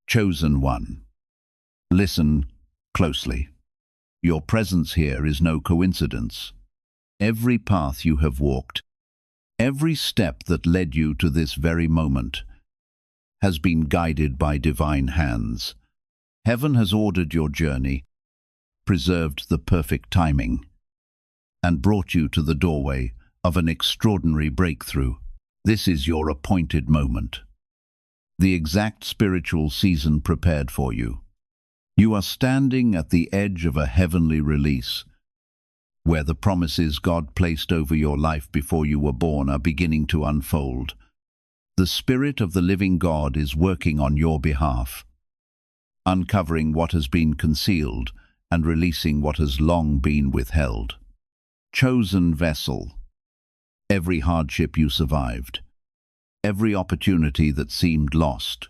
Chosen one. Listen closely. Your presence here is no coincidence. Every path you have walked, every step that led you to this very moment, has been guided by divine hands. Heaven has ordered your journey, preserved the perfect timing, and brought you to the doorway of an extraordinary breakthrough. This is your appointed moment, the exact spiritual season prepared for you. You are standing at the edge of a heavenly release, where the promises God placed over your life before you were born are beginning to unfold. The Spirit of the living God is working on your behalf, uncovering what has been concealed and releasing what has long been withheld. Chosen vessel. Every hardship you survived, every opportunity that seemed lost,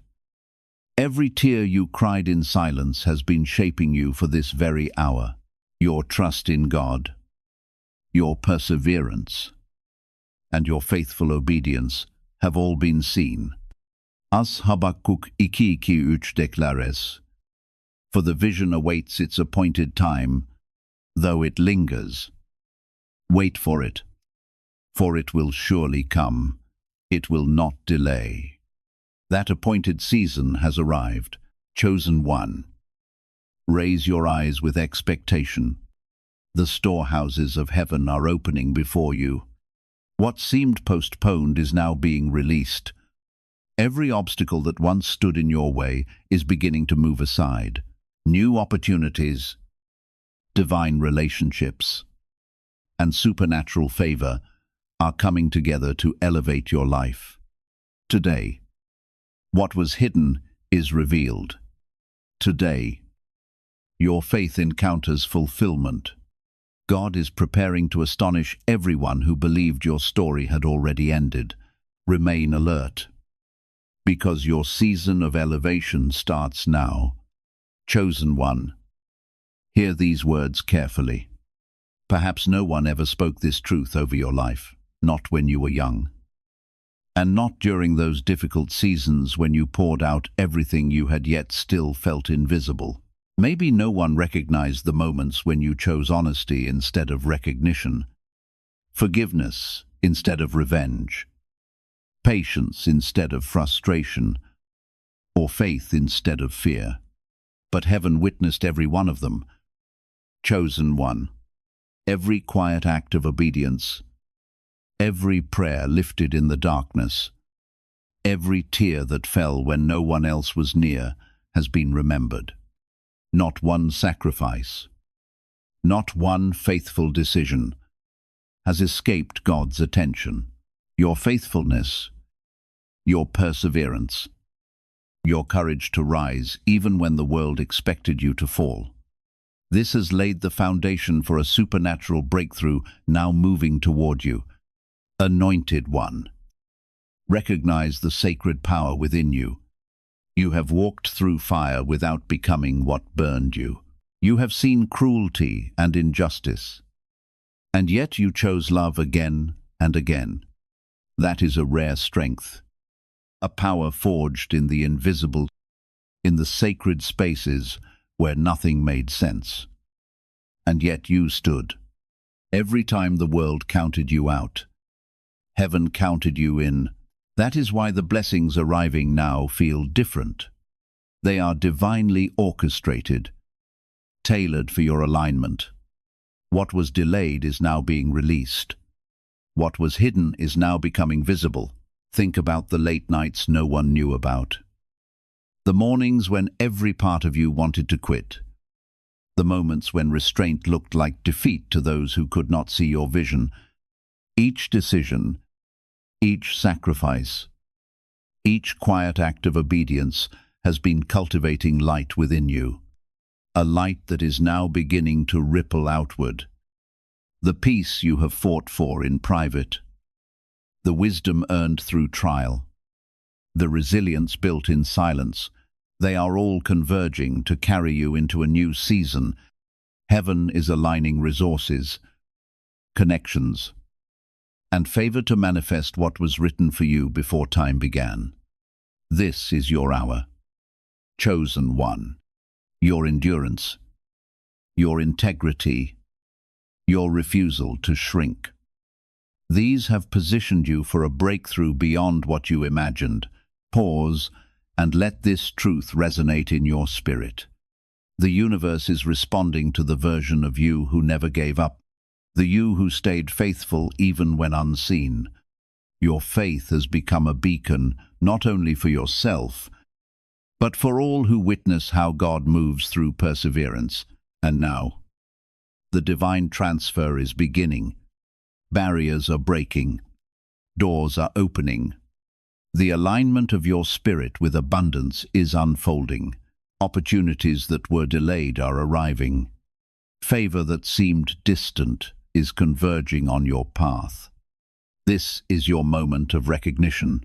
every tear you cried in silence has been shaping you for this very hour. Your trust in God, your perseverance, and your faithful obedience have all been seen. As Habakkuk 2:3 declares, for the vision awaits its appointed time, though it lingers. Wait for it will surely come. It will not delay. That appointed season has arrived. Chosen one. Raise your eyes with expectation. The storehouses of heaven are opening before you. What seemed postponed is now being released. Every obstacle that once stood in your way is beginning to move aside. New opportunities, divine relationships, and supernatural favor are coming together to elevate your life. Today, what was hidden is revealed. Today, your faith encounters fulfillment. God is preparing to astonish everyone who believed your story had already ended. Remain alert, because your season of elevation starts now. Chosen one. Hear these words carefully. Perhaps no one ever spoke this truth over your life, not when you were young, and not during those difficult seasons when you poured out everything you had yet still felt invisible. Maybe no one recognized the moments when you chose honesty instead of recognition, forgiveness instead of revenge, patience instead of frustration, or faith instead of fear. But heaven witnessed every one of them. Chosen one. Every quiet act of obedience, every prayer lifted in the darkness, every tear that fell when no one else was near has been remembered. Not one sacrifice, not one faithful decision has escaped God's attention. Your faithfulness, your perseverance, your courage to rise even when the world expected you to fall. This has laid the foundation for a supernatural breakthrough now moving toward you. Anointed one. Recognize the sacred power within you. You have walked through fire without becoming what burned you. You have seen cruelty and injustice, and yet you chose love again and again. That is a rare strength, a power forged in the invisible, in the sacred spaces where nothing made sense. And yet you stood. Every time the world counted you out, heaven counted you in. That is why the blessings arriving now feel different. They are divinely orchestrated, tailored for your alignment. What was delayed is now being released. What was hidden is now becoming visible. Think about the late nights no one knew about. The mornings when every part of you wanted to quit. The moments when restraint looked like defeat to those who could not see your vision. Each decision, each sacrifice, each quiet act of obedience has been cultivating light within you. A light that is now beginning to ripple outward. The peace you have fought for in private, the wisdom earned through trial, the resilience built in silence, they are all converging to carry you into a new season. Heaven is aligning resources, connections, and favor to manifest what was written for you before time began. This is your hour. Chosen one. Your endurance, your integrity, your refusal to shrink. These have positioned you for a breakthrough beyond what you imagined. Pause and let this truth resonate in your spirit. The universe is responding to the version of you who never gave up, the you who stayed faithful even when unseen. Your faith has become a beacon not only for yourself, but for all who witness how God moves through perseverance. And now, the divine transfer is beginning. Barriers are breaking. Doors are opening. The alignment of your spirit with abundance is unfolding. Opportunities that were delayed are arriving. Favor that seemed distant is converging on your path. This is your moment of recognition,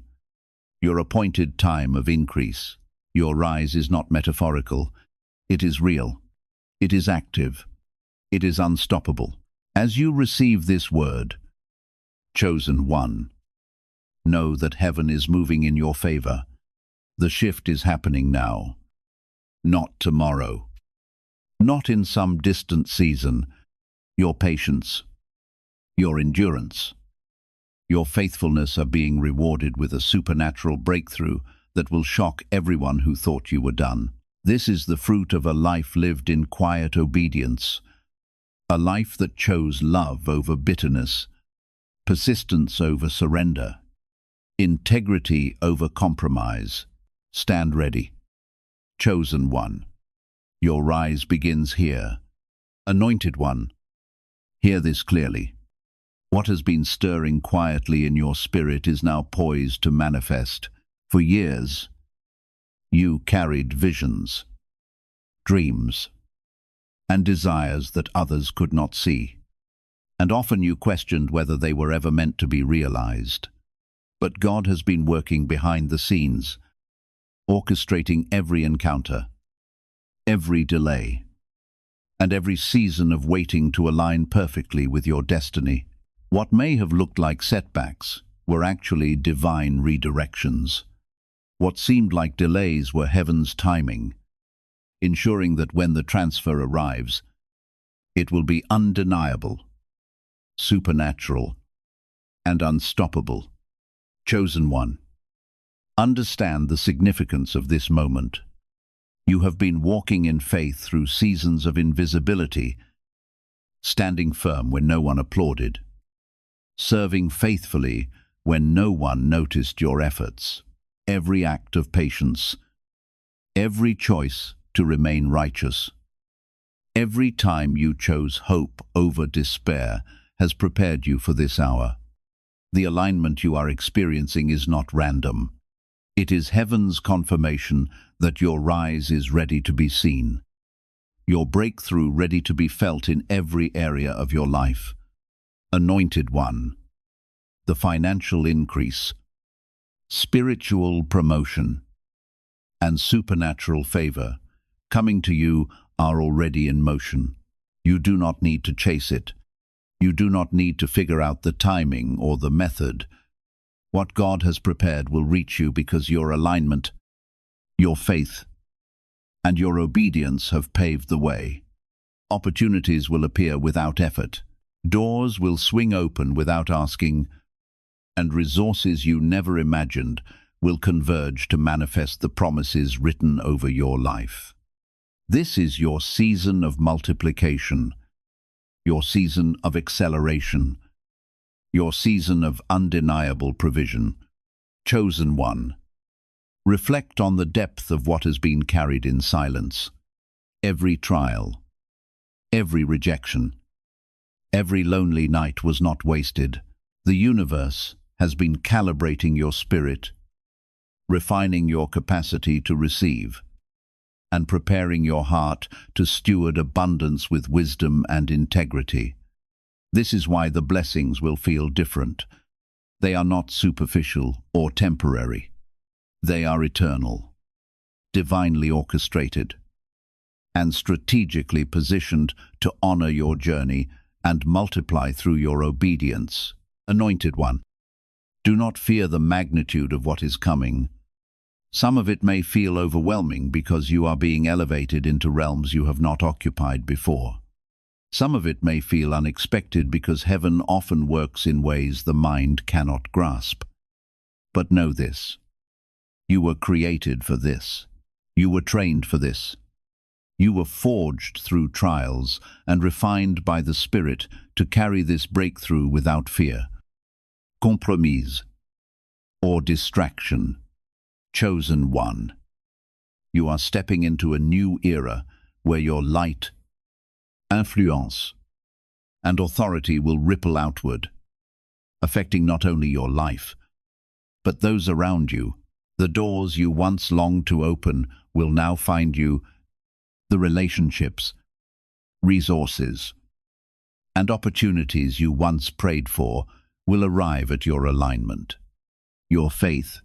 your appointed time of increase. Your rise is not metaphorical. It is real. It is active. It is unstoppable. As you receive this word, chosen one, know that heaven is moving in your favor. The shift is happening now, not tomorrow, not in some distant season. Your patience, your endurance, your faithfulness are being rewarded with a supernatural breakthrough that will shock everyone who thought you were done. This is the fruit of a life lived in quiet obedience, a life that chose love over bitterness, persistence over surrender, integrity over compromise. Stand ready. Chosen one, your rise begins here. Anointed one, hear this clearly. What has been stirring quietly in your spirit is now poised to manifest. For years, you carried visions, dreams, and desires that others could not see, and often you questioned whether they were ever meant to be realized. But God has been working behind the scenes, orchestrating every encounter, every delay, and every season of waiting to align perfectly with your destiny. What may have looked like setbacks were actually divine redirections. What seemed like delays were heaven's timing, ensuring that when the transfer arrives, it will be undeniable, supernatural, and unstoppable. Chosen one, understand the significance of this moment. You have been walking in faith through seasons of invisibility, standing firm when no one applauded, serving faithfully when no one noticed your efforts. Every act of patience, every choice to remain righteous, every time you chose hope over despair has prepared you for this hour. The alignment you are experiencing is not random. It is heaven's confirmation that your rise is ready to be seen, your breakthrough ready to be felt in every area of your life. Anointed one, the financial increase, spiritual promotion, and supernatural favor coming to you are already in motion. You do not need to chase it. You do not need to figure out the timing or the method. What God has prepared will reach you because your alignment, your faith, and your obedience have paved the way. Opportunities will appear without effort. Doors will swing open without asking, and resources you never imagined will converge to manifest the promises written over your life. This is your season of multiplication, your season of acceleration, your season of undeniable provision. Chosen one, reflect on the depth of what has been carried in silence. Every trial, every rejection, every lonely night was not wasted. The universe has been calibrating your spirit, refining your capacity to receive, and preparing your heart to steward abundance with wisdom and integrity. This is why the blessings will feel different. They are not superficial or temporary. They are eternal, divinely orchestrated, and strategically positioned to honor your journey and multiply through your obedience. Anointed one, do not fear the magnitude of what is coming. Some of it may feel overwhelming because you are being elevated into realms you have not occupied before. Some of it may feel unexpected because heaven often works in ways the mind cannot grasp. But know this: you were created for this. You were trained for this. You were forged through trials and refined by the Spirit to carry this breakthrough without fear, compromise, or distraction. Chosen one. You are stepping into a new era where your light, influence, and authority will ripple outward, affecting not only your life, but those around you. The doors you once longed to open will now find you. The relationships, resources, and opportunities you once prayed for will arrive at your alignment. Your faith,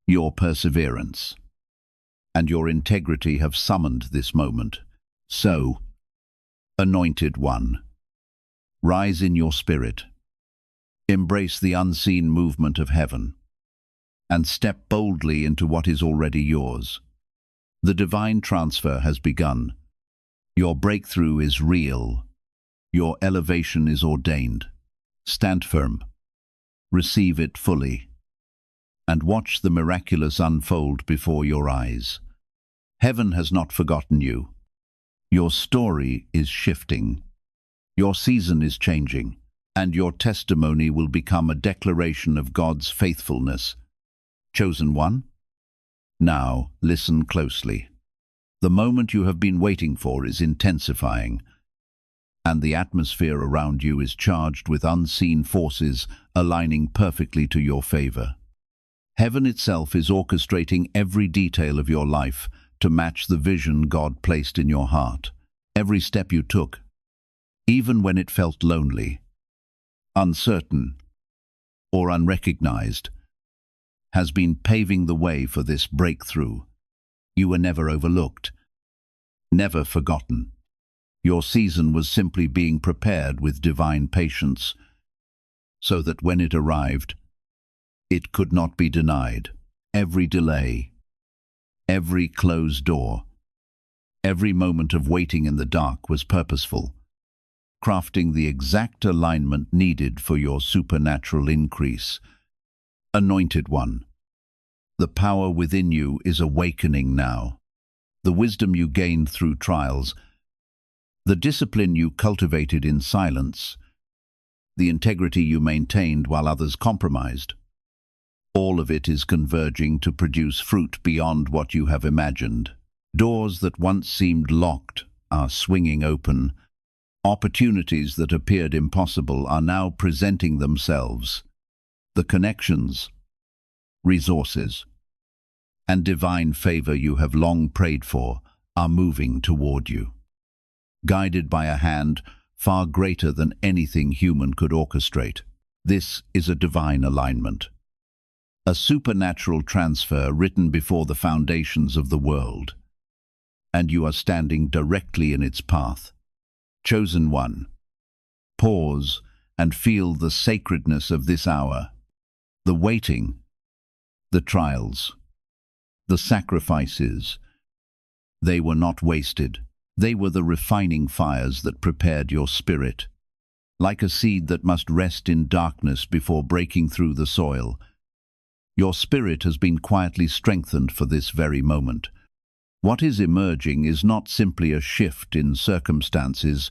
your perseverance, and your integrity have summoned this moment. So, Anointed One, rise in your spirit, embrace the unseen movement of heaven, and step boldly into what is already yours. The divine transfer has begun. Your breakthrough is real. Your elevation is ordained. Stand firm. Receive it fully. And watch the miraculous unfold before your eyes. Heaven has not forgotten you. Your story is shifting. Your season is changing, and your testimony will become a declaration of God's faithfulness. Chosen one? Now, listen closely. The moment you have been waiting for is intensifying, and the atmosphere around you is charged with unseen forces aligning perfectly to your favor. Heaven itself is orchestrating every detail of your life to match the vision God placed in your heart. Every step you took, even when it felt lonely, uncertain, or unrecognized, has been paving the way for this breakthrough. You were never overlooked, never forgotten. Your season was simply being prepared with divine patience, so that when it arrived, it could not be denied. Every delay, every closed door, every moment of waiting in the dark was purposeful, crafting the exact alignment needed for your supernatural increase. Anointed One, the power within you is awakening now. The wisdom you gained through trials, the discipline you cultivated in silence, the integrity you maintained while others compromised, all of it is converging to produce fruit beyond what you have imagined. Doors that once seemed locked are swinging open. Opportunities that appeared impossible are now presenting themselves. The connections, resources, and divine favor you have long prayed for are moving toward you, guided by a hand far greater than anything human could orchestrate. This is a divine alignment, a supernatural transfer written before the foundations of the world, and you are standing directly in its path. Chosen one, pause and feel the sacredness of this hour. The waiting, the trials, the sacrifices, they were not wasted. They were the refining fires that prepared your spirit. Like a seed that must rest in darkness before breaking through the soil, your spirit has been quietly strengthened for this very moment. What is emerging is not simply a shift in circumstances.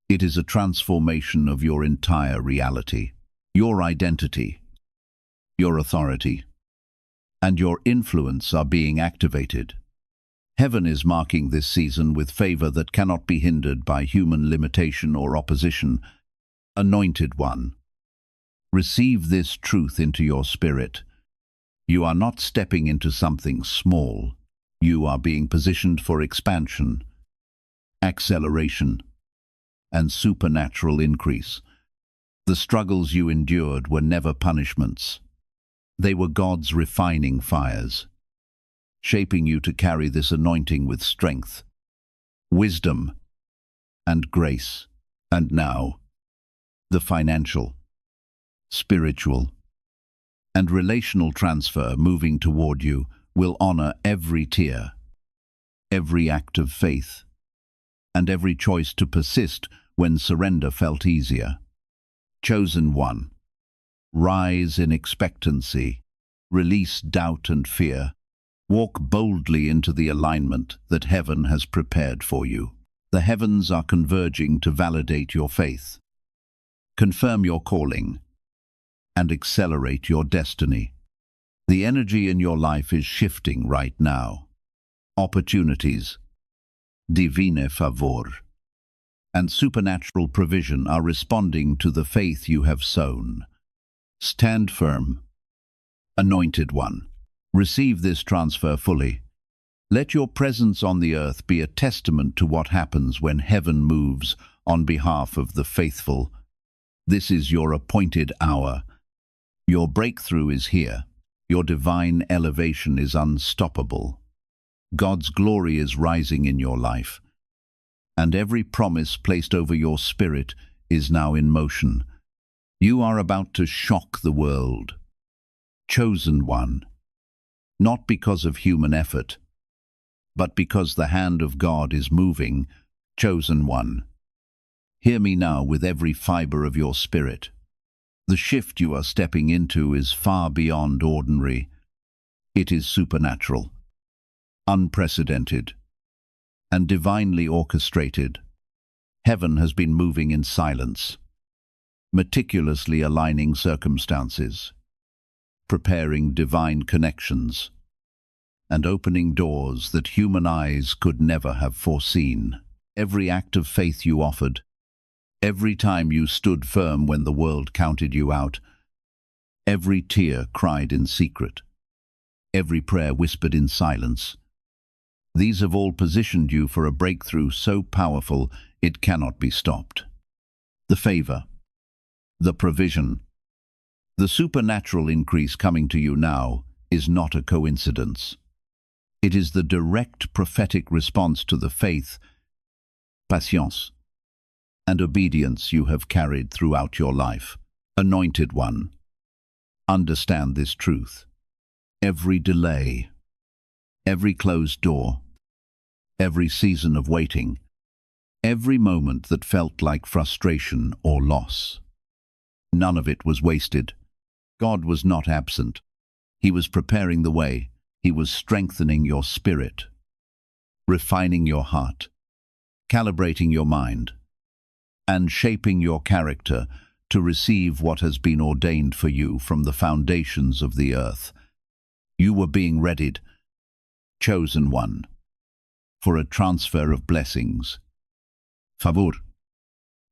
It is a transformation of your entire reality. Your identity, your authority, and your influence are being activated. Heaven is marking this season with favor that cannot be hindered by human limitation or opposition. Anointed One, receive this truth into your spirit. You are not stepping into something small. You are being positioned for expansion, acceleration, and supernatural increase. The struggles you endured were never punishments. They were God's refining fires, shaping you to carry this anointing with strength, wisdom, and grace. And now, the financial, spiritual, And relational transfer moving toward you will honor every tear, every act of faith, and every choice to persist when surrender felt easier. Chosen one, rise in expectancy, release doubt and fear, walk boldly into the alignment that heaven has prepared for you. The heavens are converging to validate your faith, confirm your calling, and accelerate your destiny. The energy in your life is shifting right now. Opportunities, divine favor, and supernatural provision are responding to the faith you have sown. Stand firm, anointed one. Receive this transfer fully. Let your presence on the earth be a testament to what happens when heaven moves on behalf of the faithful. This is your appointed hour. Your breakthrough is here. Your divine elevation is unstoppable. God's glory is rising in your life, and every promise placed over your spirit is now in motion. You are about to shock the world. Chosen one, not because of human effort, but because the hand of God is moving. Chosen one, hear me now with every fiber of your spirit. The shift you are stepping into is far beyond ordinary. It is supernatural, unprecedented, and divinely orchestrated. Heaven has been moving in silence, meticulously aligning circumstances, preparing divine connections, and opening doors that human eyes could never have foreseen. Every act of faith you offered, every time you stood firm when the world counted you out, every tear cried in secret, every prayer whispered in silence, these have all positioned you for a breakthrough so powerful it cannot be stopped. The favor, the provision, the supernatural increase coming to you now is not a coincidence. It is the direct prophetic response to the faith, patience, and obedience you have carried throughout your life. Anointed one, understand this truth. Every delay, every closed door, every season of waiting, every moment that felt like frustration or loss, none of it was wasted. God was not absent. He was preparing the way. He was strengthening your spirit, refining your heart, calibrating your mind, and shaping your character to receive what has been ordained for you from the foundations of the earth. You were being readied, chosen one, for a transfer of blessings, favor,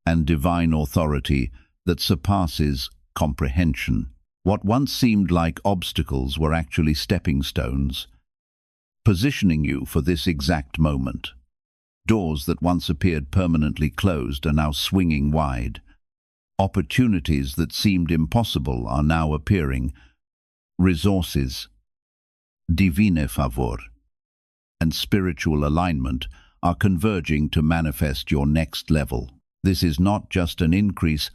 and divine authority that surpasses comprehension. What once seemed like obstacles were actually stepping stones, positioning you for this exact moment. Doors that once appeared permanently closed are now swinging wide. Opportunities that seemed impossible are now appearing. Resources, divine favor, and spiritual alignment are converging to manifest your next level. This is not just an increase,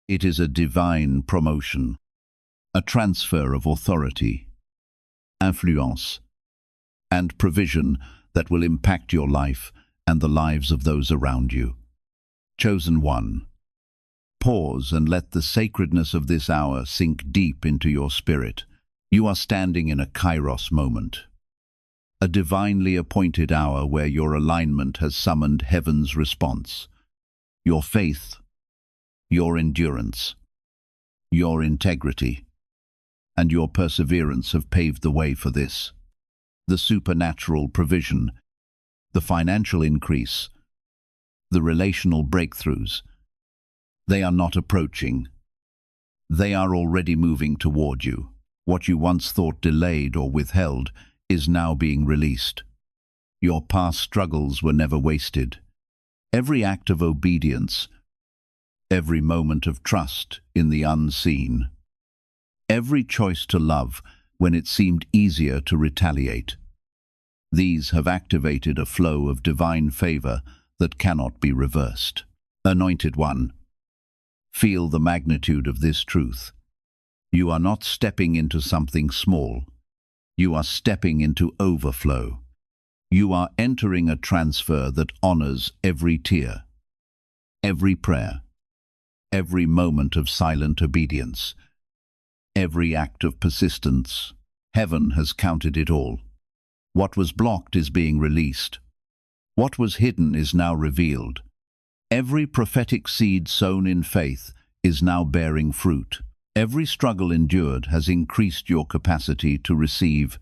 it is a divine promotion, a transfer of authority, influence, and provision that will impact your life and the lives of those around you. Chosen one, pause and let the sacredness of this hour sink deep into your spirit. You are standing in a kairos moment, a divinely appointed hour where your alignment has summoned heaven's response. Your faith, your endurance, your integrity, and your perseverance have paved the way for this. The supernatural provision, the financial increase, the relational breakthroughs, they are not approaching. They are already moving toward you. What you once thought delayed or withheld is now being released. Your past struggles were never wasted. Every act of obedience, every moment of trust in the unseen, every choice to love when it seemed easier to retaliate. These have activated a flow of divine favor that cannot be reversed. Anointed one, feel the magnitude of this truth. You are not stepping into something small. You are stepping into overflow. You are entering a transfer that honors every tear, every prayer, every moment of silent obedience, every act of persistence. Heaven has counted it all. What was blocked is being released. What was hidden is now revealed. Every prophetic seed sown in faith is now bearing fruit. Every struggle endured has increased your capacity to receive.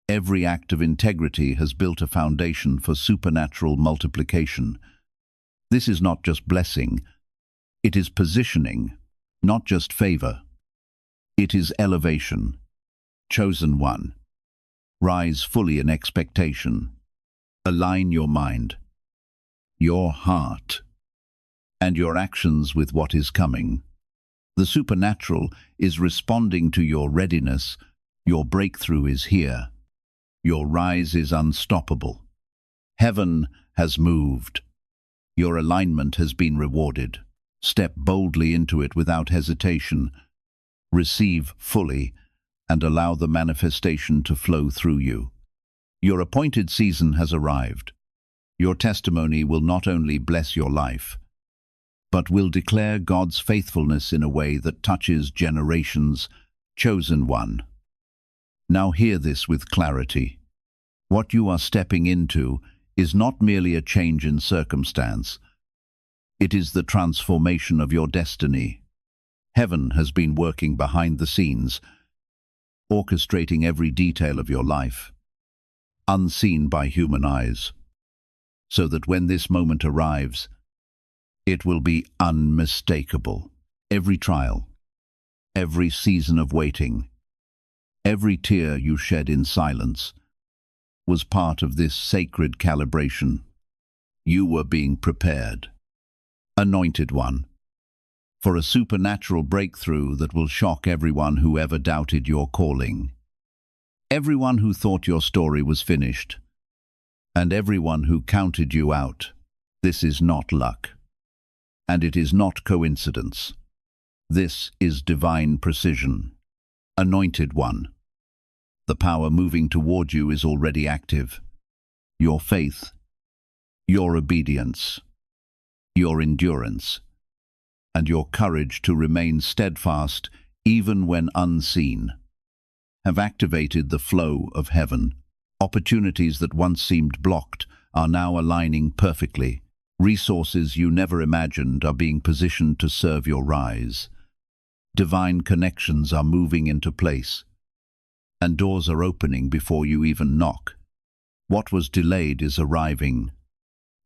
Every act of integrity has built a foundation for supernatural multiplication. This is not just blessing, it is positioning, not just favor. It is elevation. Chosen one, rise fully in expectation. Align your mind, your heart, and your actions with what is coming. The supernatural is responding to your readiness. Your breakthrough is here. Your rise is unstoppable. Heaven has moved. Your alignment has been rewarded. Step boldly into it without hesitation. Receive fully and allow the manifestation to flow through you. Your appointed season has arrived. Your testimony will not only bless your life, but will declare God's faithfulness in a way that touches generations. Chosen one. Now hear this with clarity. What you are stepping into is not merely a change in circumstance. It is the transformation of your destiny. Heaven has been working behind the scenes, orchestrating every detail of your life, unseen by human eyes, so that when this moment arrives, it will be unmistakable. Every trial, every season of waiting, every tear you shed in silence was part of this sacred calibration. You were being prepared, anointed one, for a supernatural breakthrough that will shock everyone who ever doubted your calling. Everyone who thought your story was finished, and everyone who counted you out. This is not luck, and it is not coincidence. This is divine precision. Anointed one. The power moving toward you is already active. Your faith, your obedience, your endurance, and your courage to remain steadfast even when unseen, have activated the flow of heaven. Opportunities that once seemed blocked are now aligning perfectly. Resources you never imagined are being positioned to serve your rise. Divine connections are moving into place, and doors are opening before you even knock. What was delayed is arriving.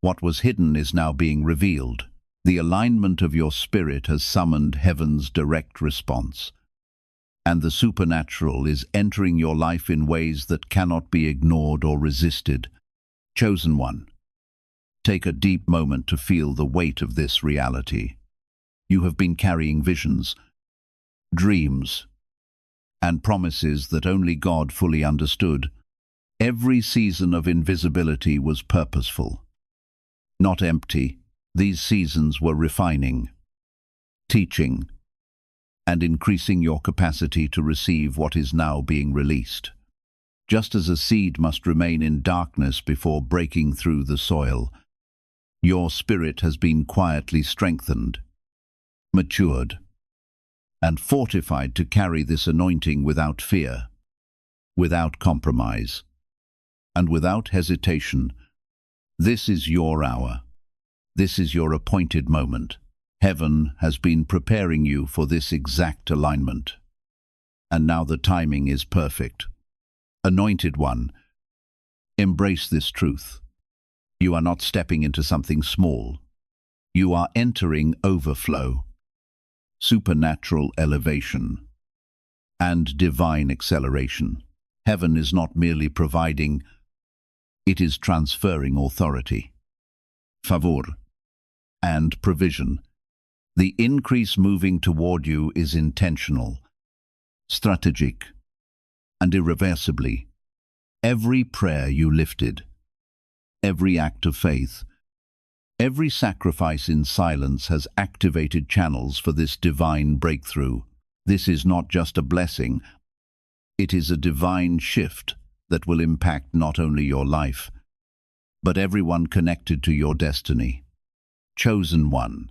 What was hidden is now being revealed. The alignment of your spirit has summoned heaven's direct response, and the supernatural is entering your life in ways that cannot be ignored or resisted. Chosen one, take a deep moment to feel the weight of this reality. You have been carrying visions, dreams, and promises that only God fully understood. Every season of invisibility was purposeful, not empty. These seasons were refining, teaching, and increasing your capacity to receive what is now being released. Just as a seed must remain in darkness before breaking through the soil, your spirit has been quietly strengthened, matured, and fortified to carry this anointing without fear, without compromise, and without hesitation. This is your hour. This is your appointed moment. Heaven has been preparing you for this exact alignment, and now the timing is perfect. Anointed one, embrace this truth. You are not stepping into something small. You are entering overflow, supernatural elevation, and divine acceleration. Heaven is not merely providing, it is transferring authority, favor, and provision. The increase moving toward you is intentional, strategic, and irreversibly. Every prayer you lifted, every act of faith, every sacrifice in silence has activated channels for this divine breakthrough. This is not just a blessing, it is a divine shift that will impact not only your life, but everyone connected to your destiny. Chosen one,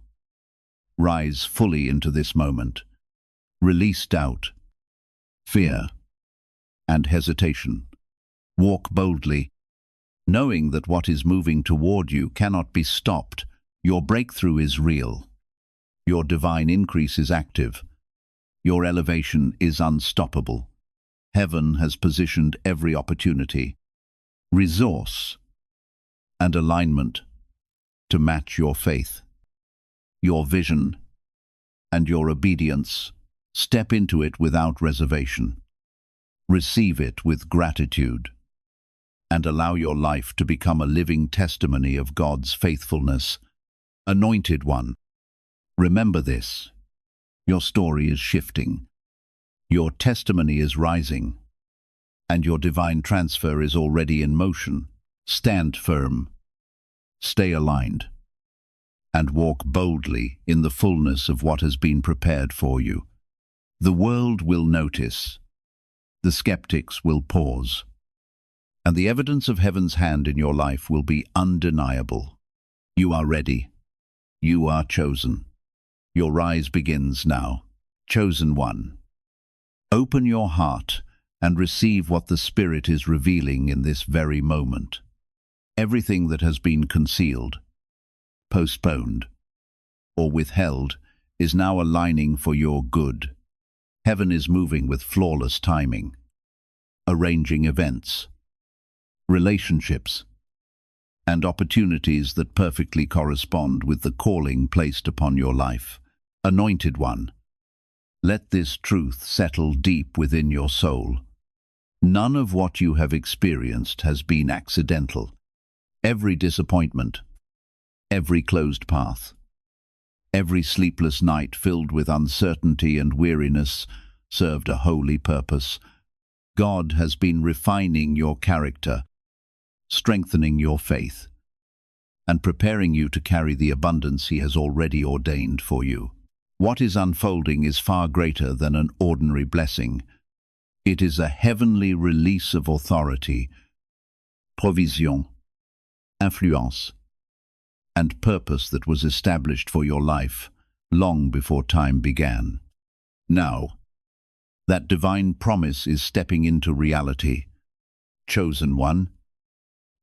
rise fully into this moment. Release doubt, fear, and hesitation. Walk boldly, knowing that what is moving toward you cannot be stopped. Your breakthrough is real. Your divine increase is active. Your elevation is unstoppable. Heaven has positioned every opportunity, resource, and alignment to match your faith, your vision, and your obedience. Step into it without reservation. Receive it with gratitude, and allow your life to become a living testimony of God's faithfulness. Anointed one, remember this. Your story is shifting. Your testimony is rising, and your divine transfer is already in motion. Stand firm, stay aligned, and walk boldly in the fullness of what has been prepared for you. The world will notice, the skeptics will pause, and the evidence of heaven's hand in your life will be undeniable. You are ready. You are chosen. Your rise begins now. Chosen one, open your heart and receive what the Spirit is revealing in this very moment. Everything that has been concealed, postponed, or withheld is now aligning for your good. Heaven is moving with flawless timing, arranging events, relationships, and opportunities that perfectly correspond with the calling placed upon your life. Anointed one, let this truth settle deep within your soul. None of what you have experienced has been accidental. Every disappointment, every closed path, every sleepless night filled with uncertainty and weariness served a holy purpose. God has been refining your character, strengthening your faith, and preparing you to carry the abundance He has already ordained for you. What is unfolding is far greater than an ordinary blessing. It is a heavenly release of authority, provision, influence, and purpose that was established for your life long before time began. Now, that divine promise is stepping into reality. Chosen one,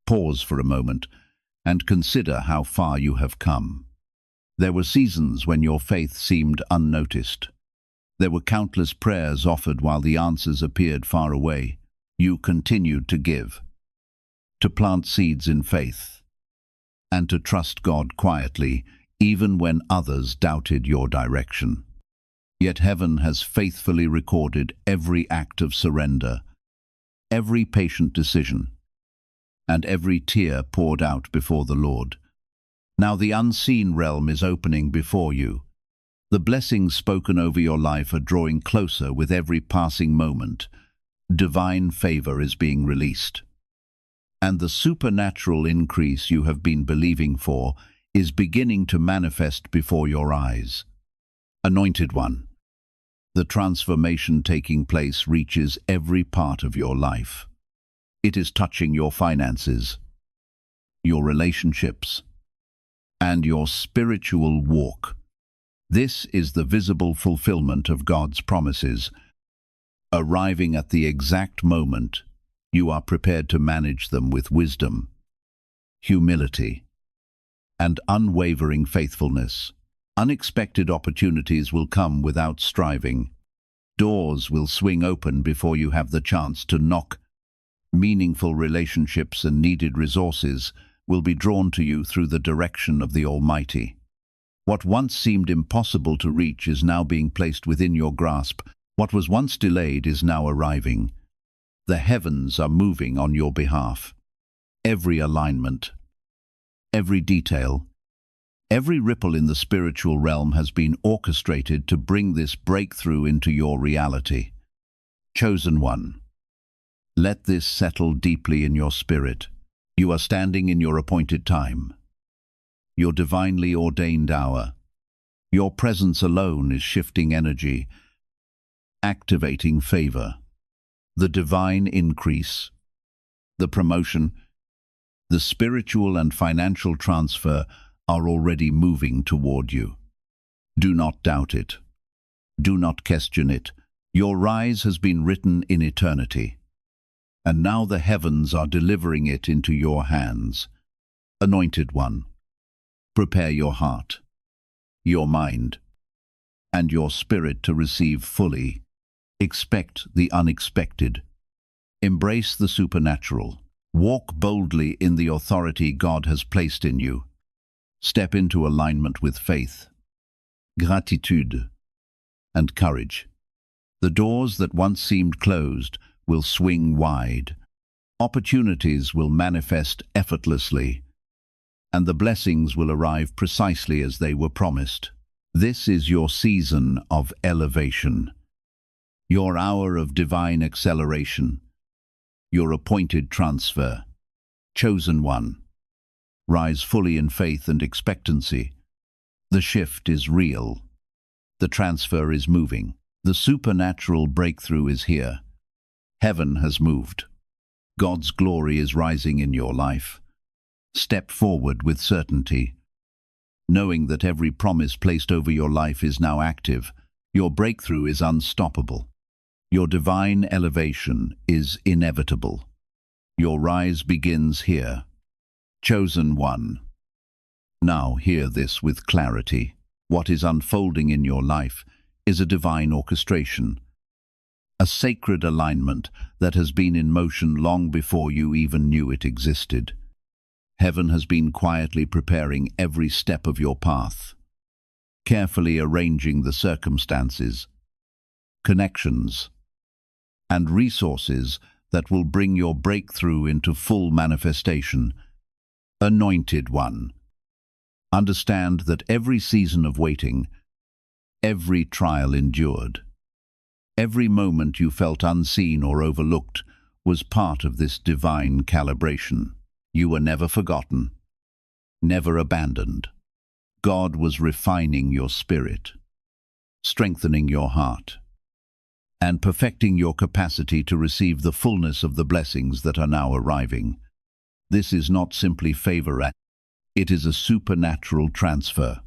pause for a moment and consider how far you have come. There were seasons when your faith seemed unnoticed. There were countless prayers offered while the answers appeared far away. You continued to give, to plant seeds in faith, and to trust God quietly, even when others doubted your direction. Yet heaven has faithfully recorded every act of surrender, every patient decision, and every tear poured out before the Lord. Now the unseen realm is opening before you. The blessings spoken over your life are drawing closer with every passing moment. Divine favor is being released, and the supernatural increase you have been believing for is beginning to manifest before your eyes. Anointed one, the transformation taking place reaches every part of your life. It is touching your finances, your relationships, and your spiritual walk. This is the visible fulfillment of God's promises, arriving at the exact moment you are prepared to manage them with wisdom, humility, and unwavering faithfulness. Unexpected opportunities will come without striving. Doors will swing open before you have the chance to knock. Meaningful relationships and needed resources will be drawn to you through the direction of the Almighty. What once seemed impossible to reach is now being placed within your grasp. What was once delayed is now arriving. The heavens are moving on your behalf. Every alignment, every detail, every ripple in the spiritual realm has been orchestrated to bring this breakthrough into your reality. Chosen one, let this settle deeply in your spirit. You are standing in your appointed time, your divinely ordained hour. Your presence alone is shifting energy, activating favor, the divine increase, the promotion, the spiritual and financial transfer are already moving toward you. Do not doubt it. Do not question it. Your rise has been written in eternity, and now the heavens are delivering it into your hands. Anointed One, prepare your heart, your mind, and your spirit to receive fully. Expect the unexpected. Embrace the supernatural. Walk boldly in the authority God has placed in you. Step into alignment with faith, gratitude, and courage. The doors that once seemed closed will swing wide. Opportunities will manifest effortlessly, and the blessings will arrive precisely as they were promised. This is your season of elevation, your hour of divine acceleration, your appointed transfer. Chosen One, rise fully in faith and expectancy. The shift is real. The transfer is moving. The supernatural breakthrough is here. Heaven has moved. God's glory is rising in your life. Step forward with certainty, knowing that every promise placed over your life is now active. Your breakthrough is unstoppable. Your divine elevation is inevitable. Your rise begins here. Chosen One, now hear this with clarity. What is unfolding in your life is a divine orchestration, a sacred alignment that has been in motion long before you even knew it existed. Heaven has been quietly preparing every step of your path, carefully arranging the circumstances, connections, and resources that will bring your breakthrough into full manifestation. Anointed One, understand that every season of waiting, every trial endured, every moment you felt unseen or overlooked was part of this divine calibration. You were never forgotten, never abandoned. God was refining your spirit, strengthening your heart, and perfecting your capacity to receive the fullness of the blessings that are now arriving. This is not simply favor, it is a supernatural transfer,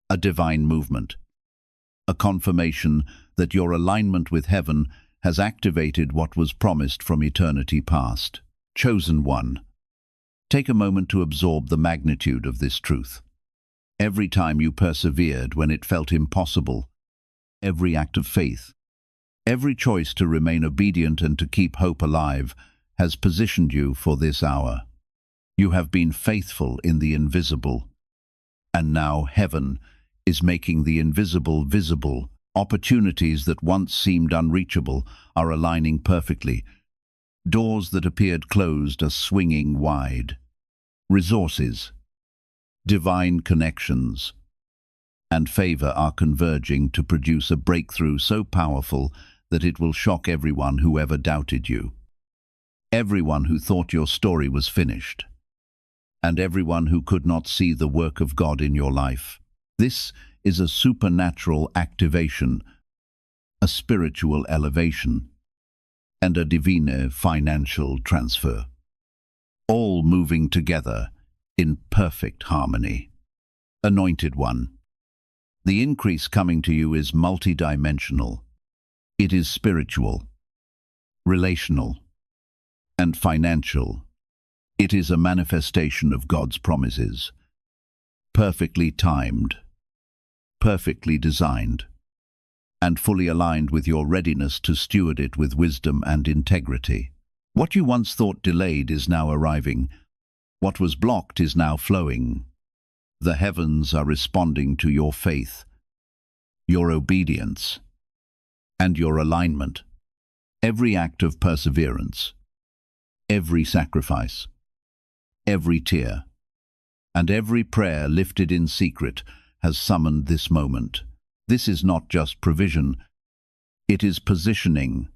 a divine movement, a confirmation that your alignment with heaven has activated what was promised from eternity past. Chosen One, take a moment to absorb the magnitude of this truth. Every time you persevered when it felt impossible, every act of faith, every choice to remain obedient and to keep hope alive has positioned you for this hour. You have been faithful in the invisible, and now heaven is making the invisible visible. Opportunities that once seemed unreachable are aligning perfectly. Doors that appeared closed are swinging wide. Resources, divine connections, and favor are converging to produce a breakthrough so powerful that it will shock everyone who ever doubted you. Everyone who thought your story was finished, and everyone who could not see the work of God in your life. This is a supernatural activation, a spiritual elevation, and a divine financial transfer, all moving together in perfect harmony. Anointed One, the increase coming to you is multidimensional. It is spiritual, relational, and financial. It is a manifestation of God's promises, perfectly timed, perfectly designed, and fully aligned with your readiness to steward it with wisdom and integrity. What you once thought delayed is now arriving. What was blocked is now flowing. The heavens are responding to your faith, your obedience, and your alignment. Every act of perseverance, every sacrifice, every tear, and every prayer lifted in secret has summoned this moment. This is not just provision, it is positioning,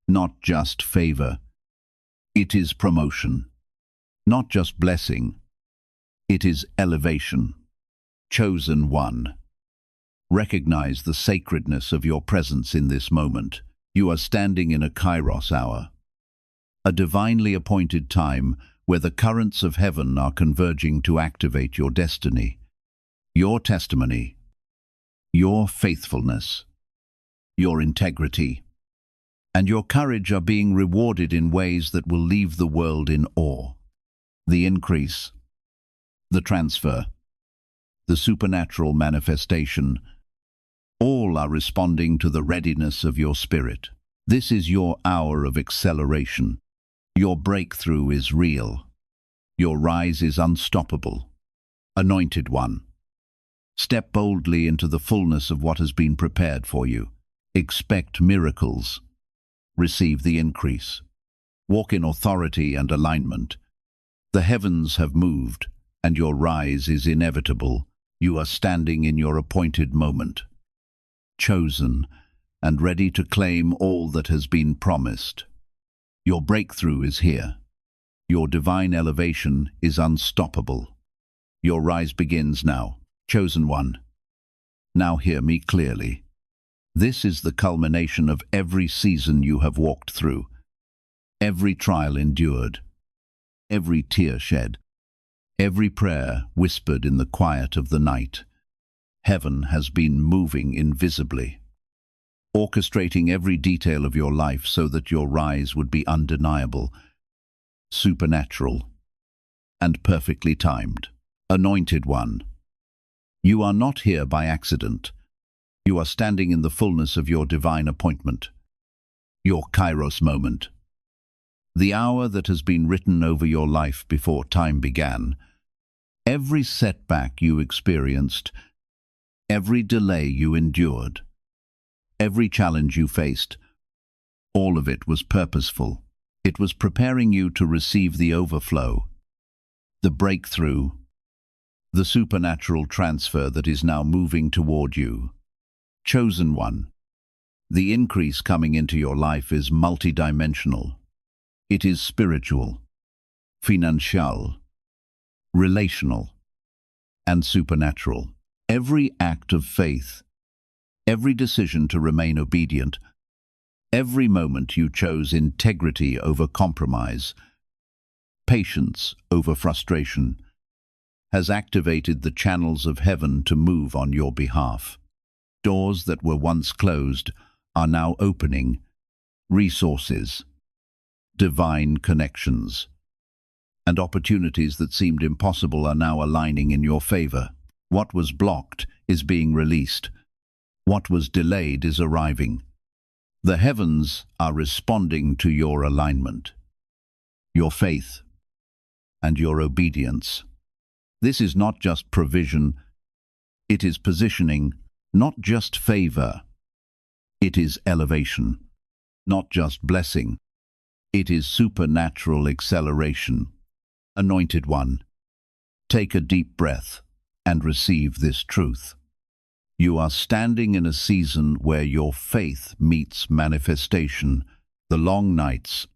not just favor. It is promotion, not just blessing, it is elevation. Chosen One, Recognize the sacredness of your presence in this moment. You are standing in a kairos hour, a divinely appointed time where the currents of heaven are converging to activate your destiny, your testimony, your faithfulness, your integrity, and your courage are being rewarded in ways that will leave the world in awe. The increase, the transfer, the supernatural manifestation, all are responding to the readiness of your spirit. This is your hour of acceleration. Your breakthrough is real. Your rise is unstoppable. Anointed one, step boldly into the fullness of what has been prepared for you. Expect miracles. Receive the increase. Walk in authority and alignment. The heavens have moved, and your rise is inevitable. You are standing in your appointed moment, chosen and ready to claim all that has been promised. Your breakthrough is here. Your divine elevation is unstoppable. Your rise begins now, chosen one. Now hear me clearly. This is the culmination of every season you have walked through, every trial endured, every tear shed, every prayer whispered in the quiet of the night. Heaven has been moving invisibly, orchestrating every detail of your life so that your rise would be undeniable, supernatural, and perfectly timed. Anointed one, you are not here by accident. You are standing in the fullness of your divine appointment, your kairos moment, the hour that has been written over your life before time began. Every setback you experienced, every delay you endured, every challenge you faced, all of it was purposeful. It was preparing you to receive the overflow, the breakthrough, the supernatural transfer that is now moving toward you. Chosen one, the increase coming into your life is multidimensional. It is spiritual, financial, relational, and supernatural. Every act of faith, every decision to remain obedient, every moment you chose integrity over compromise, patience over frustration, has activated the channels of heaven to move on your behalf. Doors that were once closed are now opening. Resources, divine connections, and opportunities that seemed impossible are now aligning in your favor. What was blocked is being released. What was delayed is arriving. The heavens are responding to your alignment, your faith, and your obedience. This is not just provision, it is positioning. Not just favor, it is elevation. Not just blessing, it is supernatural acceleration. Anointed one, take a deep breath and receive this truth. You are standing in a season where your faith meets manifestation. The long nights,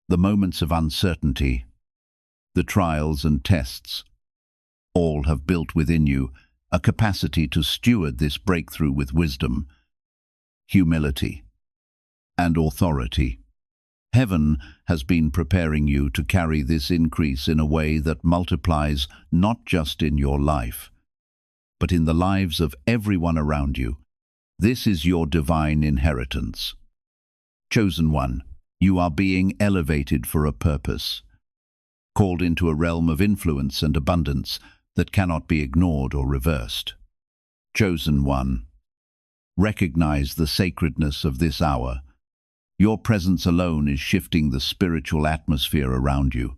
the moments of uncertainty, the trials and tests, all have built within you a capacity to steward this breakthrough with wisdom, humility, and authority. Heaven has been preparing you to carry this increase in a way that multiplies not just in your life, but in the lives of everyone around you. This is your divine inheritance. Chosen one, you are being elevated for a purpose, called into a realm of influence and abundance that cannot be ignored or reversed. Chosen one, recognize the sacredness of this hour. Your presence alone is shifting the spiritual atmosphere around you.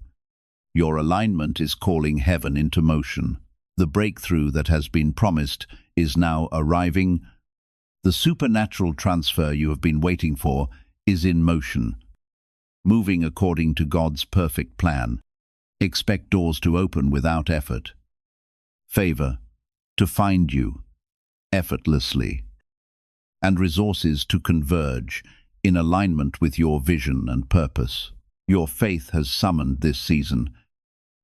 Your alignment is calling heaven into motion. The breakthrough that has been promised is now arriving. The supernatural transfer you have been waiting for is in motion, moving according to God's perfect plan. Expect doors to open without effort, favor to find you effortlessly, and resources to converge in alignment with your vision and purpose. Your faith has summoned this season.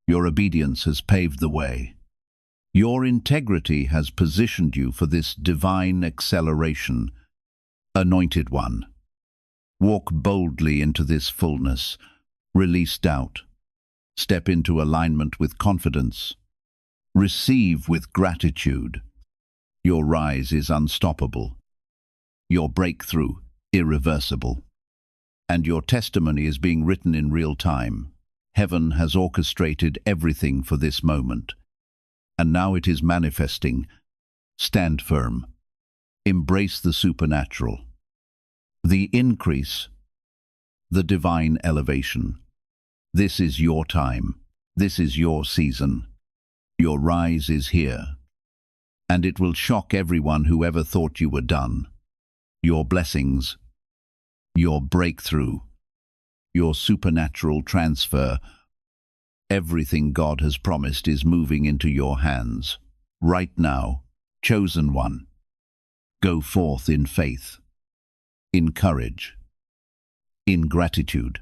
Your obedience has paved the way. Your integrity has positioned you for this divine acceleration. Anointed One, walk boldly into this fullness. Release doubt. Step into alignment with confidence. Receive with gratitude. Your rise is unstoppable. Your breakthrough irreversible. And your testimony is being written in real time. Heaven has orchestrated everything for this moment. And now it is manifesting. Stand firm. Embrace the supernatural. The increase. The divine elevation. This is your time. This is your season. Your rise is here. And it will shock everyone who ever thought you were done. Your blessings, your breakthrough, your supernatural transfer, everything God has promised is moving into your hands. Right now, chosen one, go forth in faith, in courage, in gratitude,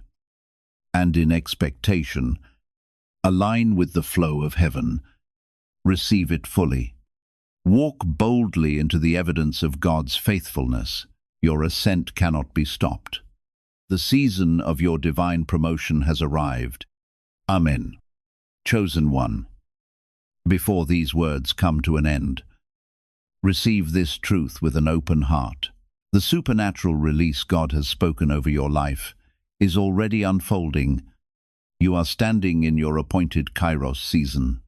and in expectation. Align with the flow of heaven. Receive it fully. Walk boldly into the evidence of God's faithfulness. Your ascent cannot be stopped. The season of your divine promotion has arrived. Amen. Chosen one, before these words come to an end, receive this truth with an open heart. The supernatural release God has spoken over your life is already unfolding. You are standing in your appointed Kairos season,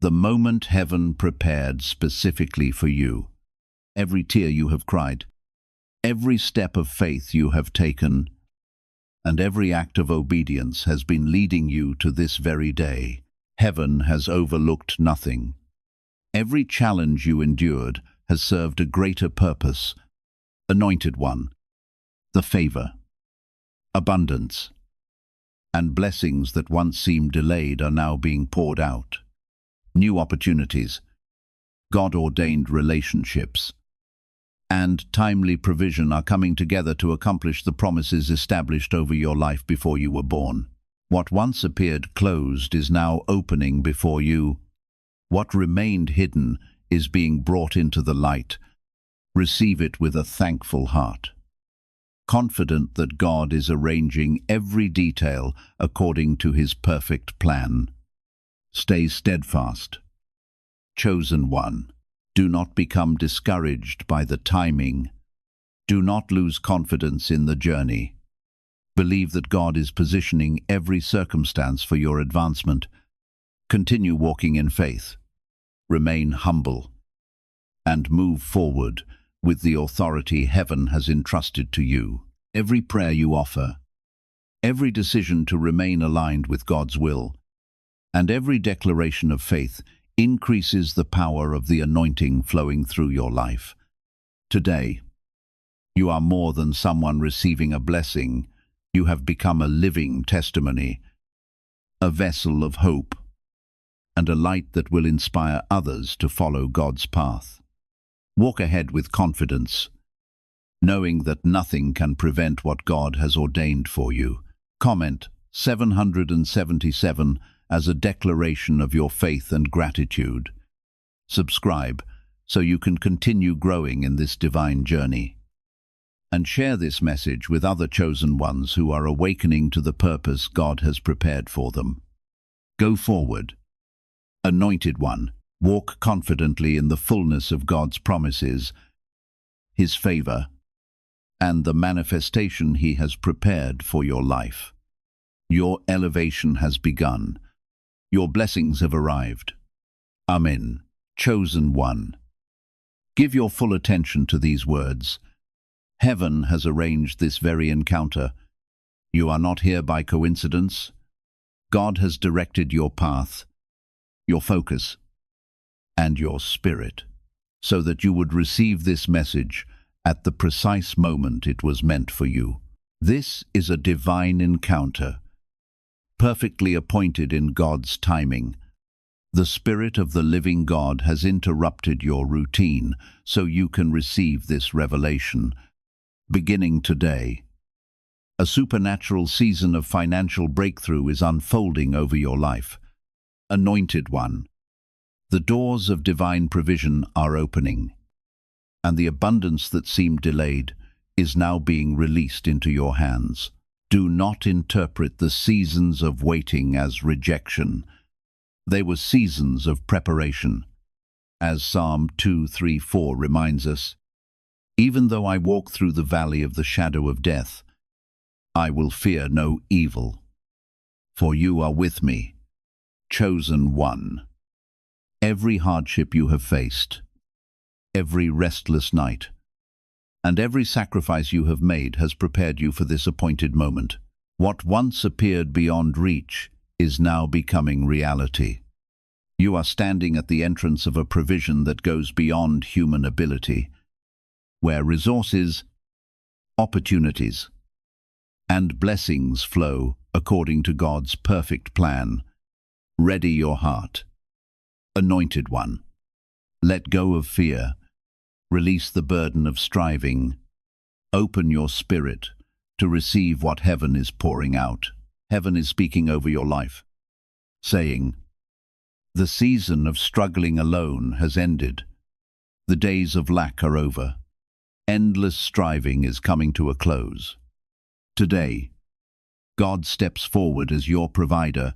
the moment heaven prepared specifically for you. Every tear you have cried, every step of faith you have taken, and every act of obedience has been leading you to this very day. Heaven has overlooked nothing. Every challenge you endured has served a greater purpose. Anointed One, the favor, abundance, and blessings that once seemed delayed are now being poured out. New opportunities, God-ordained relationships, and timely provision are coming together to accomplish the promises established over your life before you were born. What once appeared closed is now opening before you. What remained hidden is being brought into the light. Receive it with a thankful heart, confident that God is arranging every detail according to His perfect plan. Stay steadfast. Chosen one, do not become discouraged by the timing. Do not lose confidence in the journey. Believe that God is positioning every circumstance for your advancement. Continue walking in faith. Remain humble. And move forward with the authority heaven has entrusted to you. Every prayer you offer, every decision to remain aligned with God's will, and every declaration of faith increases the power of the anointing flowing through your life. Today, you are more than someone receiving a blessing. You have become a living testimony, a vessel of hope, and a light that will inspire others to follow God's path. Walk ahead with confidence, knowing that nothing can prevent what God has ordained for you. Comment 777 as a declaration of your faith and gratitude. Subscribe so you can continue growing in this divine journey. And share this message with other chosen ones who are awakening to the purpose God has prepared for them. Go forward. Anointed One, walk confidently in the fullness of God's promises, His favor, and the manifestation He has prepared for your life. Your elevation has begun. Your blessings have arrived. Amen. Chosen one, give your full attention to these words. Heaven has arranged this very encounter. You are not here by coincidence. God has directed your path, your focus, and your spirit, so that you would receive this message at the precise moment it was meant for you. This is a divine encounter, perfectly appointed in God's timing. The Spirit of the living God has interrupted your routine so you can receive this revelation. Beginning today, a supernatural season of financial breakthrough is unfolding over your life. Anointed One, The doors of divine provision are opening, and the abundance that seemed delayed is now being released into your hands. Do not interpret the seasons of waiting as rejection. They were seasons of preparation. As Psalm 2:3-4 reminds us, "Even though I walk through the valley of the shadow of death, I will fear no evil, for you are with me." Chosen one. Every hardship you have faced, every restless night, and every sacrifice you have made has prepared you for this appointed moment. What once appeared beyond reach is now becoming reality. You are standing at the entrance of a provision that goes beyond human ability, where resources, opportunities, and blessings flow according to God's perfect plan. Ready your heart. Anointed one. Let go of fear. Release the burden of striving. Open your spirit to receive what heaven is pouring out. Heaven is speaking over your life, saying, "The season of struggling alone has ended. The days of lack are over. Endless striving is coming to a close. Today, God steps forward as your provider,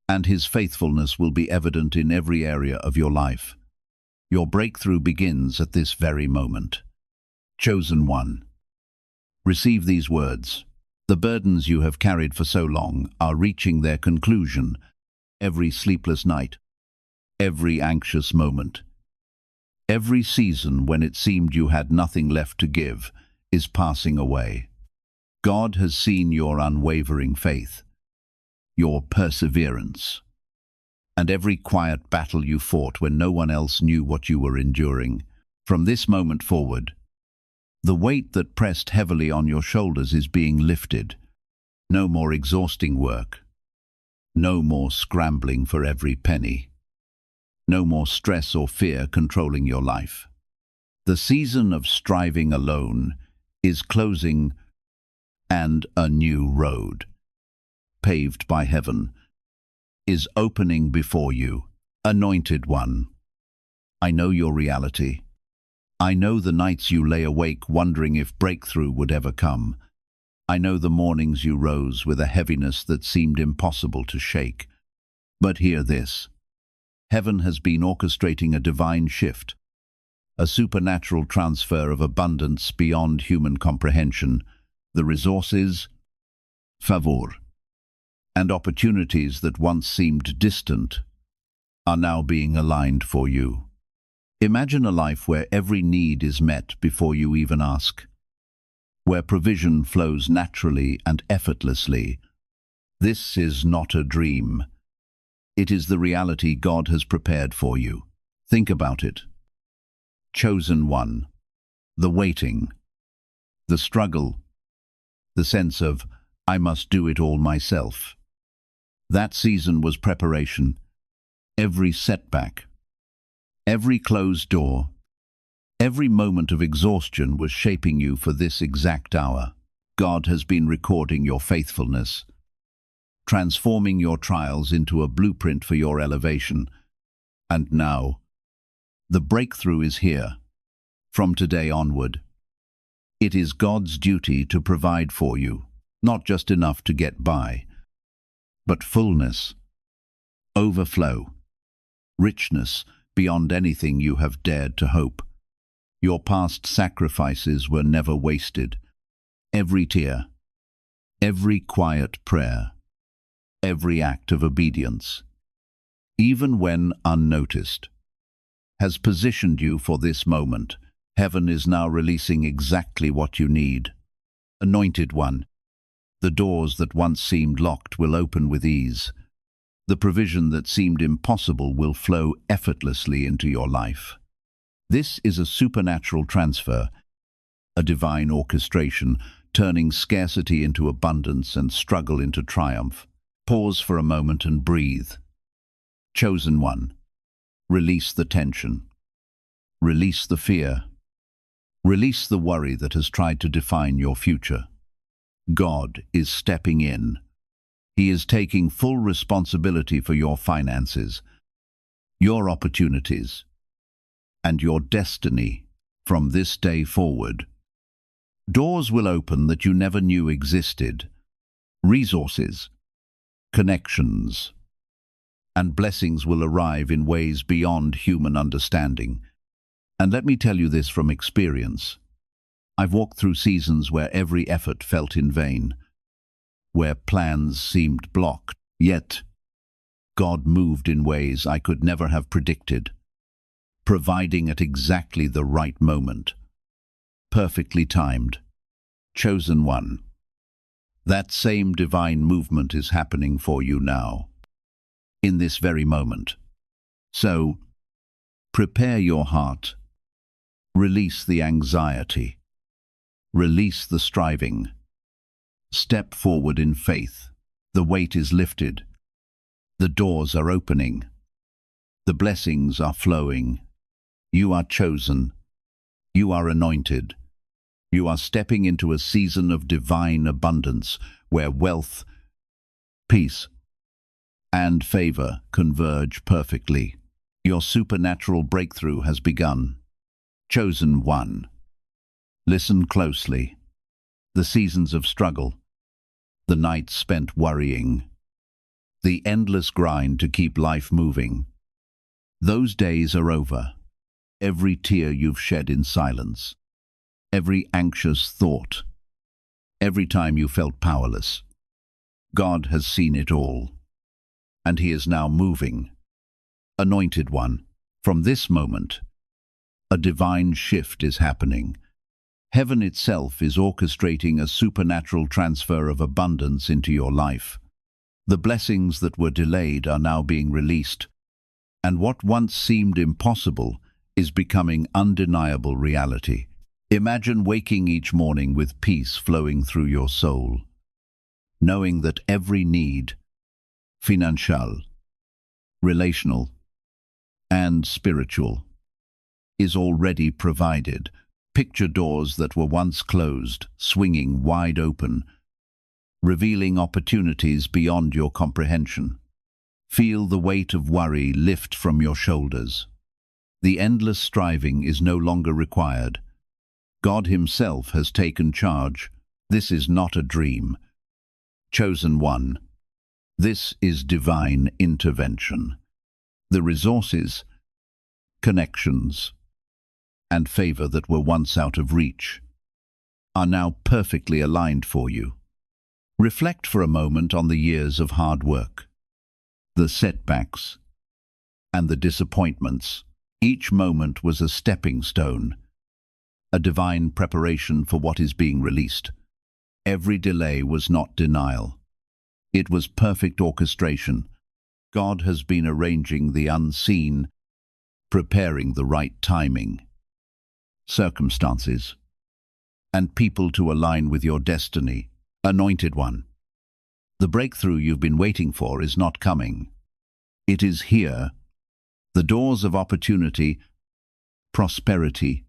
and His faithfulness will be evident in every area of your life. Your breakthrough begins at this very moment. Chosen one. Receive these words. The burdens you have carried for so long are reaching their conclusion. Every sleepless night, every anxious moment, every season when it seemed you had nothing left to give is passing away. God has seen your unwavering faith, your perseverance, and every quiet battle you fought when no one else knew what you were enduring. From this moment forward, the weight that pressed heavily on your shoulders is being lifted. No more exhausting work. No more scrambling for every penny. No more stress or fear controlling your life. The season of striving alone is closing, and a new road, paved by heaven, is opening before you. Anointed one. I know your reality. I know the nights you lay awake wondering if breakthrough would ever come. I know the mornings you rose with a heaviness that seemed impossible to shake. But hear this. Heaven has been orchestrating a divine shift, a supernatural transfer of abundance beyond human comprehension. The resources, favor, and opportunities that once seemed distant are now being aligned for you. Imagine a life where every need is met before you even ask, where provision flows naturally and effortlessly. This is not a dream. It is the reality God has prepared for you. Think about it. Chosen one. The waiting, the struggle, the sense of, "I must do it all myself." That season was preparation. Every setback, every closed door, every moment of exhaustion was shaping you for this exact hour. God has been recording your faithfulness, transforming your trials into a blueprint for your elevation. And now, the breakthrough is here. From today onward, it is God's duty to provide for you, not just enough to get by, but fullness, overflow, richness beyond anything you have dared to hope. Your past sacrifices were never wasted. Every tear, every quiet prayer, every act of obedience, even when unnoticed, has positioned you for this moment. Heaven is now releasing exactly what you need. Anointed one. The doors that once seemed locked will open with ease. The provision that seemed impossible will flow effortlessly into your life. This is a supernatural transfer, a divine orchestration, turning scarcity into abundance and struggle into triumph. Pause for a moment and breathe. Chosen one. Release the tension. Release the fear. Release the worry that has tried to define your future. God is stepping in. He is taking full responsibility for your finances, your opportunities, and your destiny from this day forward. Doors will open that you never knew existed. Resources, connections, and blessings will arrive in ways beyond human understanding. And let me tell you this from experience. I've walked through seasons where every effort felt in vain, where plans seemed blocked, yet God moved in ways I could never have predicted, providing at exactly the right moment. Perfectly timed. Chosen one. That same divine movement is happening for you now, in this very moment. So, prepare your heart. Release the anxiety. Release the striving. Step forward in faith. The weight is lifted. The doors are opening. The blessings are flowing. You are chosen. You are anointed. You are stepping into a season of divine abundance where wealth, peace, and favor converge perfectly. Your supernatural breakthrough has begun. Chosen one. Listen closely. The seasons of struggle, the nights spent worrying, the endless grind to keep life moving. Those days are over. Every tear you've shed in silence, every anxious thought, every time you felt powerless. God has seen it all, and He is now moving. Anointed one, from this moment, a divine shift is happening. Heaven itself is orchestrating a supernatural transfer of abundance into your life. The blessings that were delayed are now being released, and what once seemed impossible is becoming undeniable reality. Imagine waking each morning with peace flowing through your soul, knowing that every need, financial, relational, and spiritual, is already provided. Picture doors that were once closed, swinging wide open, revealing opportunities beyond your comprehension. Feel the weight of worry lift from your shoulders. The endless striving is no longer required. God Himself has taken charge. This is not a dream. Chosen one. This is divine intervention. The resources, connections, and favor that were once out of reach are now perfectly aligned for you. Reflect for a moment on the years of hard work, the setbacks, and the disappointments. Each moment was a stepping stone, a divine preparation for what is being released. Every delay was not denial. It was perfect orchestration. God has been arranging the unseen, preparing the right timing, circumstances, and people to align with your destiny. Anointed one. The breakthrough you've been waiting for is not coming. It is here. The doors of opportunity, prosperity,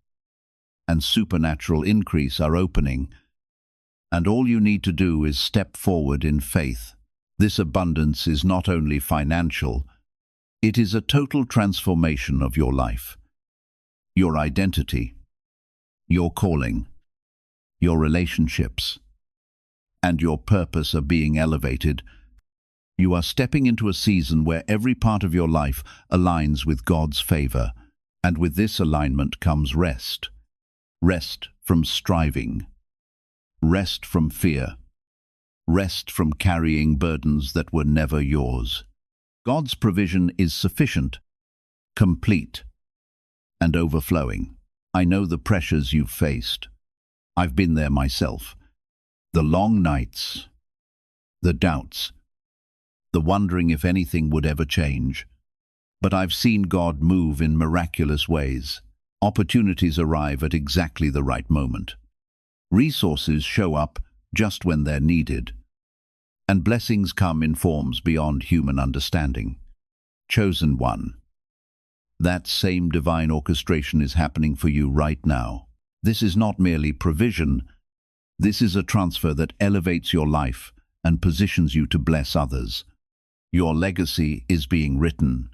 and supernatural increase are opening, and all you need to do is step forward in faith. This abundance is not only financial, it is a total transformation of your life, your identity, your calling, your relationships, and your purpose are being elevated. You are stepping into a season where every part of your life aligns with God's favor, and with this alignment comes rest. Rest from striving, rest from fear, rest from carrying burdens that were never yours. God's provision is sufficient, complete, and overflowing. I know the pressures you've faced. I've been there myself. The long nights, the doubts, the wondering if anything would ever change. But I've seen God move in miraculous ways. Opportunities arrive at exactly the right moment. Resources show up just when they're needed. And blessings come in forms beyond human understanding. Chosen one. That same divine orchestration is happening for you right now. This is not merely provision. This is a transfer that elevates your life and positions you to bless others. Your legacy is being written.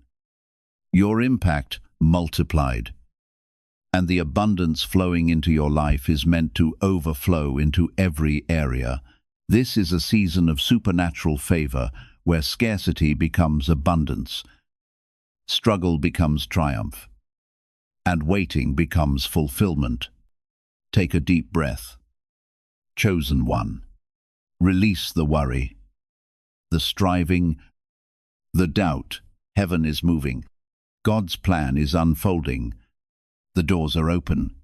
your impact multiplied, and the abundance flowing into your life is meant to overflow into every area. This is a season of supernatural favor where scarcity becomes abundance, struggle becomes triumph, and waiting becomes fulfillment. Take a deep breath. Chosen one. Release the worry, the striving, the doubt. Heaven is moving. God's plan is unfolding. The doors are open.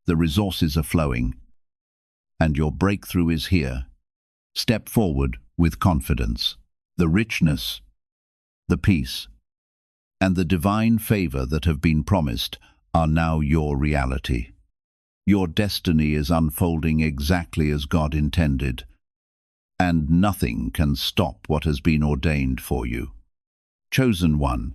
The resources are flowing. And your breakthrough is here. Step forward with confidence. The richness, the peace, and the divine favor that have been promised are now your reality. Your destiny is unfolding exactly as God intended, and nothing can stop what has been ordained for you. Chosen one,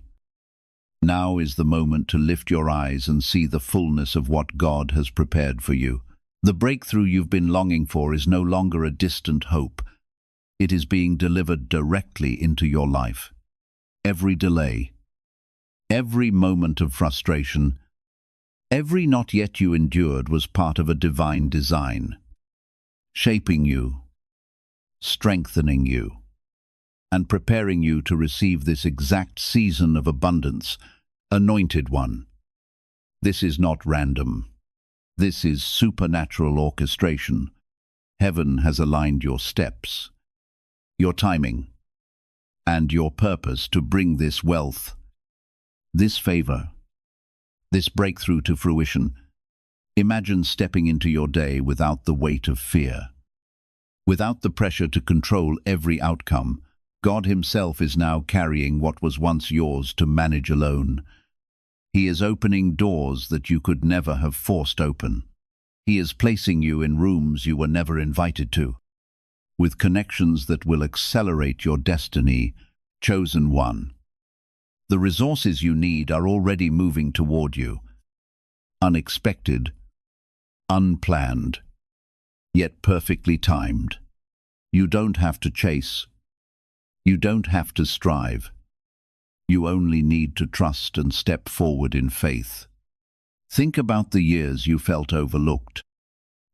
now is the moment to lift your eyes and see the fullness of what God has prepared for you. The breakthrough you've been longing for is no longer a distant hope. It is being delivered directly into your life. Every delay, every moment of frustration, every not yet you endured was part of a divine design, shaping you, strengthening you, and preparing you to receive this exact season of abundance. Anointed one. This is not random. This is supernatural orchestration. Heaven has aligned your steps, your timing, and your purpose to bring this wealth, this favor, this breakthrough to fruition. Imagine stepping into your day without the weight of fear, without the pressure to control every outcome. God himself is now carrying what was once yours to manage alone. He is opening doors that you could never have forced open. He is placing you in rooms you were never invited to, with connections that will accelerate your destiny. Chosen one. The resources you need are already moving toward you. Unexpected, unplanned, yet perfectly timed. You don't have to chase. You don't have to strive. You only need to trust and step forward in faith. Think about the years you felt overlooked,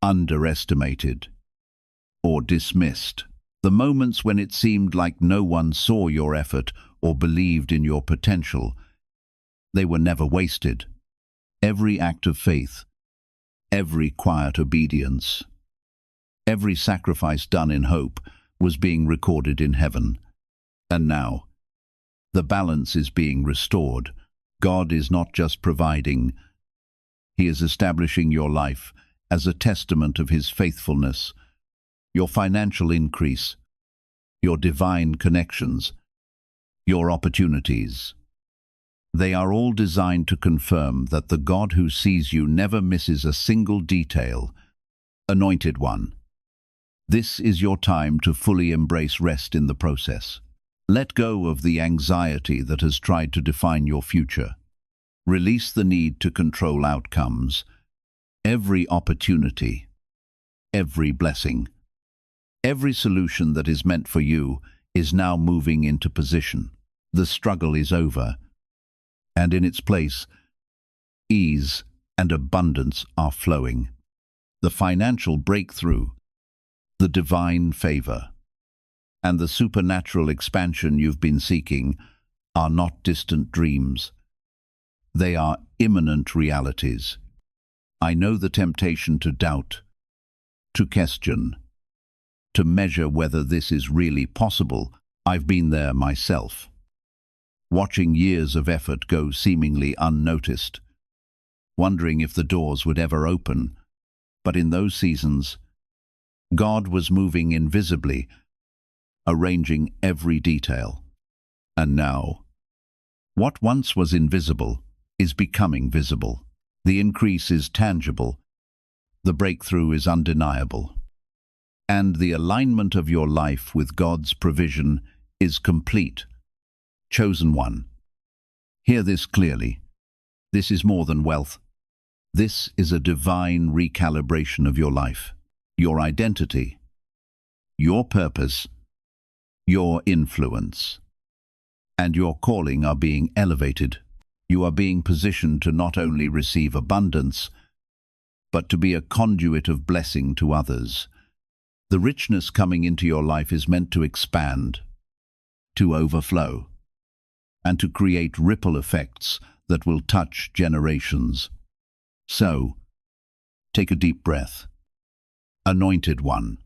underestimated, or dismissed. The moments when it seemed like no one saw your effort or believed in your potential. They were never wasted. Every act of faith, every quiet obedience, every sacrifice done in hope was being recorded in heaven. And now, the balance is being restored. God is not just providing, he is establishing your life as a testament of his faithfulness. Your financial increase, your divine connections, your opportunities. They are all designed to confirm that the God who sees you never misses a single detail. Anointed one. This is your time to fully embrace rest in the process. Let go of the anxiety that has tried to define your future. Release the need to control outcomes. Every opportunity, every blessing, every solution that is meant for you is now moving into position. The struggle is over, and in its place, ease and abundance are flowing. The financial breakthrough, the divine favor, and the supernatural expansion you've been seeking are not distant dreams. They are imminent realities. I know the temptation to doubt, to question, to measure whether this is really possible. I've been there myself, watching years of effort go seemingly unnoticed, wondering if the doors would ever open. But in those seasons, God was moving invisibly, arranging every detail. And now, what once was invisible is becoming visible. The increase is tangible, the breakthrough is undeniable, and the alignment of your life with God's provision is complete. Chosen one. Hear this clearly. This is more than wealth. This is a divine recalibration of your life, your identity, your purpose, your influence, and your calling are being elevated. You are being positioned to not only receive abundance, but to be a conduit of blessing to others. The richness coming into your life is meant to expand, to overflow, and to create ripple effects that will touch generations. So, take a deep breath. Anointed One,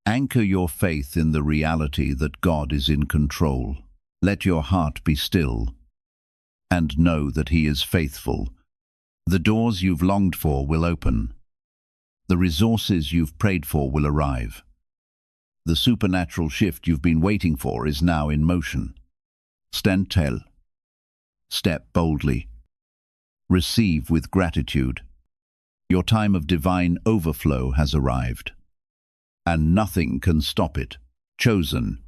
anchor your faith in the reality that God is in control. Let your heart be still, and know that He is faithful. The doors you've longed for will open. The resources you've prayed for will arrive. The supernatural shift you've been waiting for is now in motion. Stand tall. Step boldly. Receive with gratitude. Your time of divine overflow has arrived, and nothing can stop it. Chosen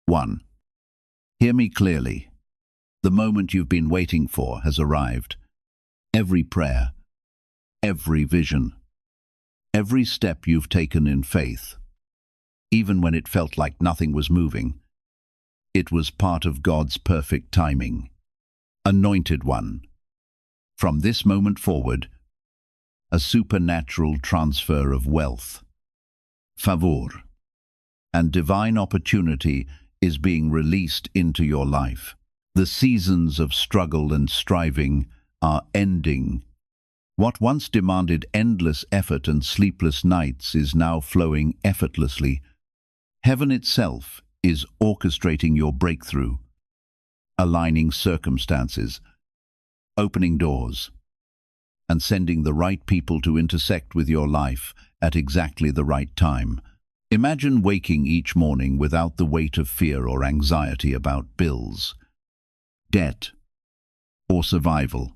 One, hear me clearly. The moment you've been waiting for has arrived. Every prayer, every vision, every step you've taken in faith, even when it felt like nothing was moving, it was part of God's perfect timing. Anointed One, from this moment forward, a supernatural transfer of wealth, favor, and divine opportunity is being released into your life. The seasons of struggle and striving are ending. What once demanded endless effort and sleepless nights is now flowing effortlessly. Heaven itself is orchestrating your breakthrough, aligning circumstances, opening doors, and sending the right people to intersect with your life at exactly the right time. Imagine waking each morning without the weight of fear or anxiety about bills, debt, or survival.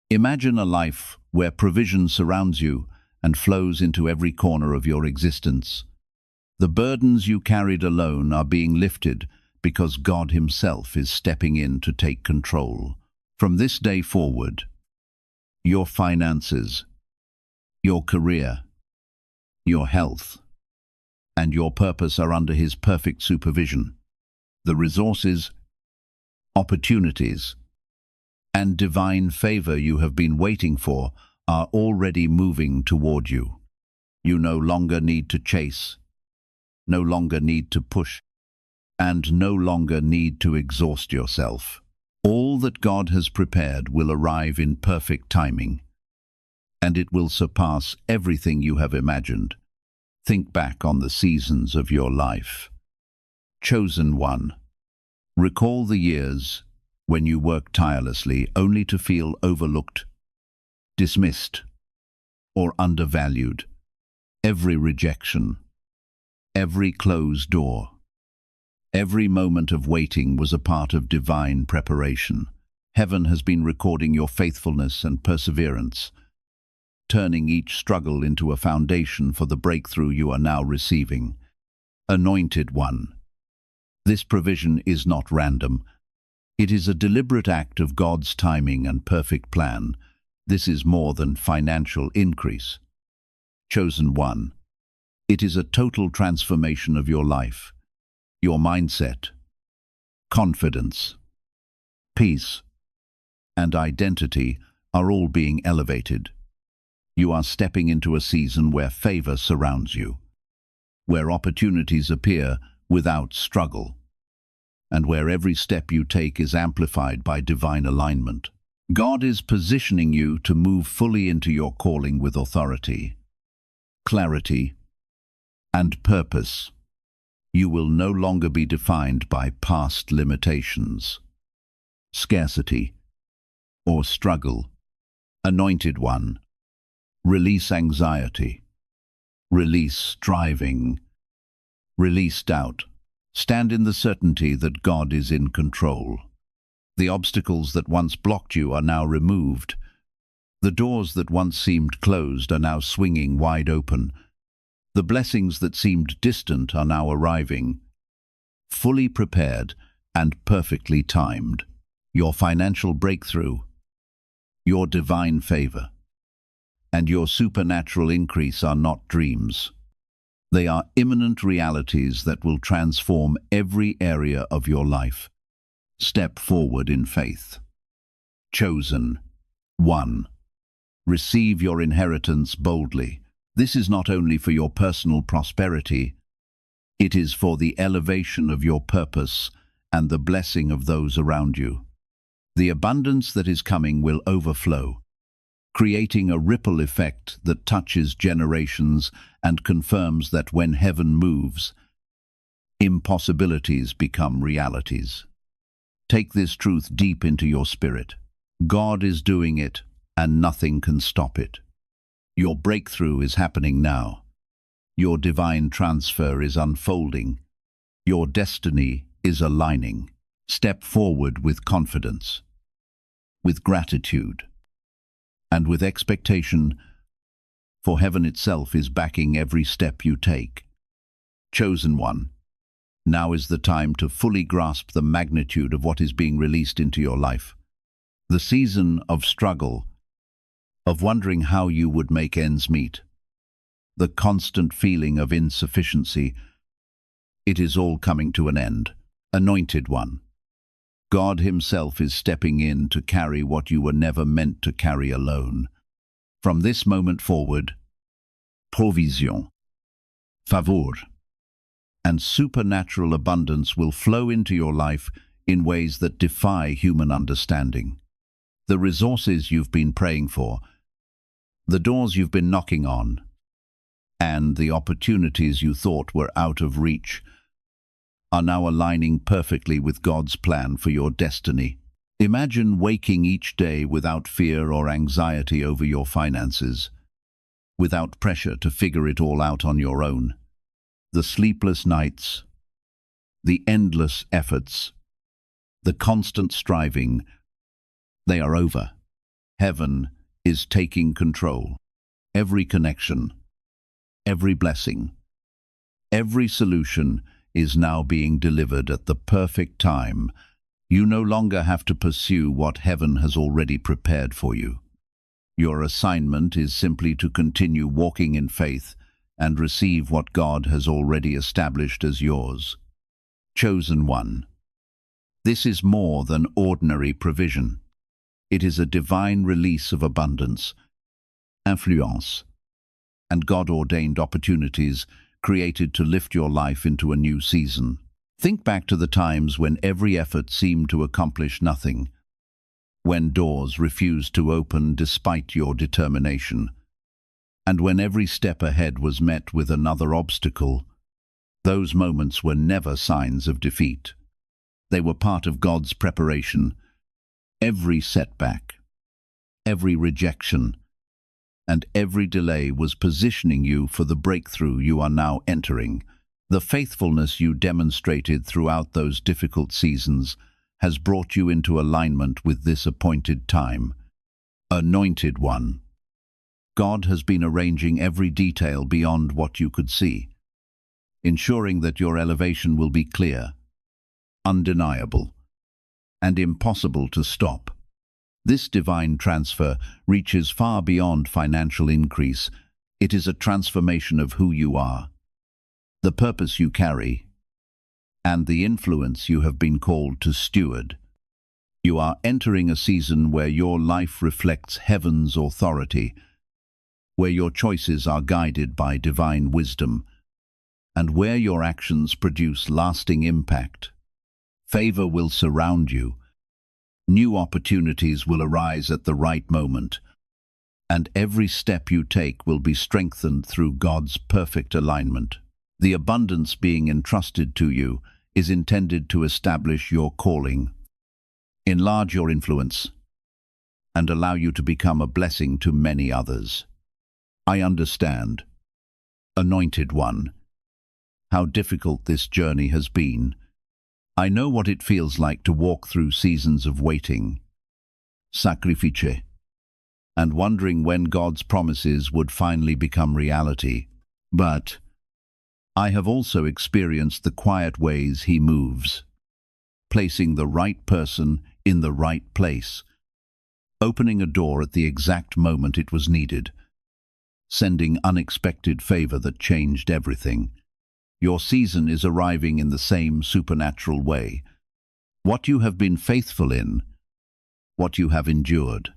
Imagine a life where provision surrounds you and flows into every corner of your existence. The burdens you carried alone are being lifted because God Himself is stepping in to take control. From this day forward, your finances, your career, your health, and your purpose are under His perfect supervision. The resources, opportunities, and divine favor you have been waiting for are already moving toward you. You no longer need to chase, no longer need to push, and no longer need to exhaust yourself. All that God has prepared will arrive in perfect timing, and it will surpass everything you have imagined. Think back on the seasons of your life. Chosen One, recall the years when you worked tirelessly only to feel overlooked, dismissed, or undervalued. Every rejection, every closed door, every moment of waiting was a part of divine preparation. Heaven has been recording your faithfulness and perseverance, turning each struggle into a foundation for the breakthrough you are now receiving. Anointed One, this provision is not random. It is a deliberate act of God's timing and perfect plan. This is more than financial increase. Chosen One, it is a total transformation of your life. Your mindset, confidence, peace, and identity are all being elevated. You are stepping into a season where favor surrounds you, where opportunities appear without struggle, and where every step you take is amplified by divine alignment. God is positioning you to move fully into your calling with authority, clarity, and purpose. You will no longer be defined by past limitations, scarcity, or struggle. Anointed One, release anxiety, release striving, release doubt. Stand in the certainty that God is in control. The obstacles that once blocked you are now removed. The doors that once seemed closed are now swinging wide open. The blessings that seemed distant are now arriving, fully prepared and perfectly timed. Your financial breakthrough, your divine favor, and your supernatural increase are not dreams. They are imminent realities that will transform every area of your life. Step forward in faith. Chosen. 1. Receive your inheritance boldly. This is not only for your personal prosperity, it is for the elevation of your purpose and the blessing of those around you. The abundance that is coming will overflow, creating a ripple effect that touches generations and confirms that when heaven moves, impossibilities become realities. Take this truth deep into your spirit. God is doing it, and nothing can stop it. Your breakthrough is happening now. Your divine transfer is unfolding. Your destiny is aligning. Step forward with confidence, with gratitude, and with expectation, for heaven itself is backing every step you take. Chosen one, now is the time to fully grasp the magnitude of what is being released into your life. The season of struggle, of wondering how you would make ends meet, the constant feeling of insufficiency, it is all coming to an end. Anointed one, God Himself is stepping in to carry what you were never meant to carry alone. From this moment forward, provision, favor, and supernatural abundance will flow into your life in ways that defy human understanding. The resources you've been praying for, the doors you've been knocking on, and the opportunities you thought were out of reach are now aligning perfectly with God's plan for your destiny. Imagine waking each day without fear or anxiety over your finances, without pressure to figure it all out on your own. The sleepless nights, the endless efforts, the constant striving, they are over. Heaven is taking control. Every connection, every blessing, every solution is now being delivered at the perfect time. You no longer have to pursue what heaven has already prepared for you. Your assignment is simply to continue walking in faith and receive what God has already established as yours. Chosen one, this is more than ordinary provision. It is a divine release of abundance, influence, and God-ordained opportunities created to lift your life into a new season. Think back to the times when every effort seemed to accomplish nothing, when doors refused to open despite your determination, and when every step ahead was met with another obstacle. Those moments were never signs of defeat. They were part of God's preparation. Every setback, every rejection, and every delay was positioning you for the breakthrough you are now entering. The faithfulness you demonstrated throughout those difficult seasons has brought you into alignment with this appointed time. Anointed one, God has been arranging every detail beyond what you could see, ensuring that your elevation will be clear, undeniable, and impossible to stop. This divine transfer reaches far beyond financial increase. It is a transformation of who you are, the purpose you carry, and the influence you have been called to steward. You are entering a season where your life reflects heaven's authority, where your choices are guided by divine wisdom, and where your actions produce lasting impact. Favor will surround you. New opportunities will arise at the right moment, and every step you take will be strengthened through God's perfect alignment. The abundance being entrusted to you is intended to establish your calling, enlarge your influence, and allow you to become a blessing to many others. I understand, Anointed One, how difficult this journey has been. I know what it feels like to walk through seasons of waiting, sacrifice, and wondering when God's promises would finally become reality. But I have also experienced the quiet ways He moves, placing the right person in the right place, opening a door at the exact moment it was needed, sending unexpected favor that changed everything. Your season is arriving in the same supernatural way. What you have been faithful in, What you have endured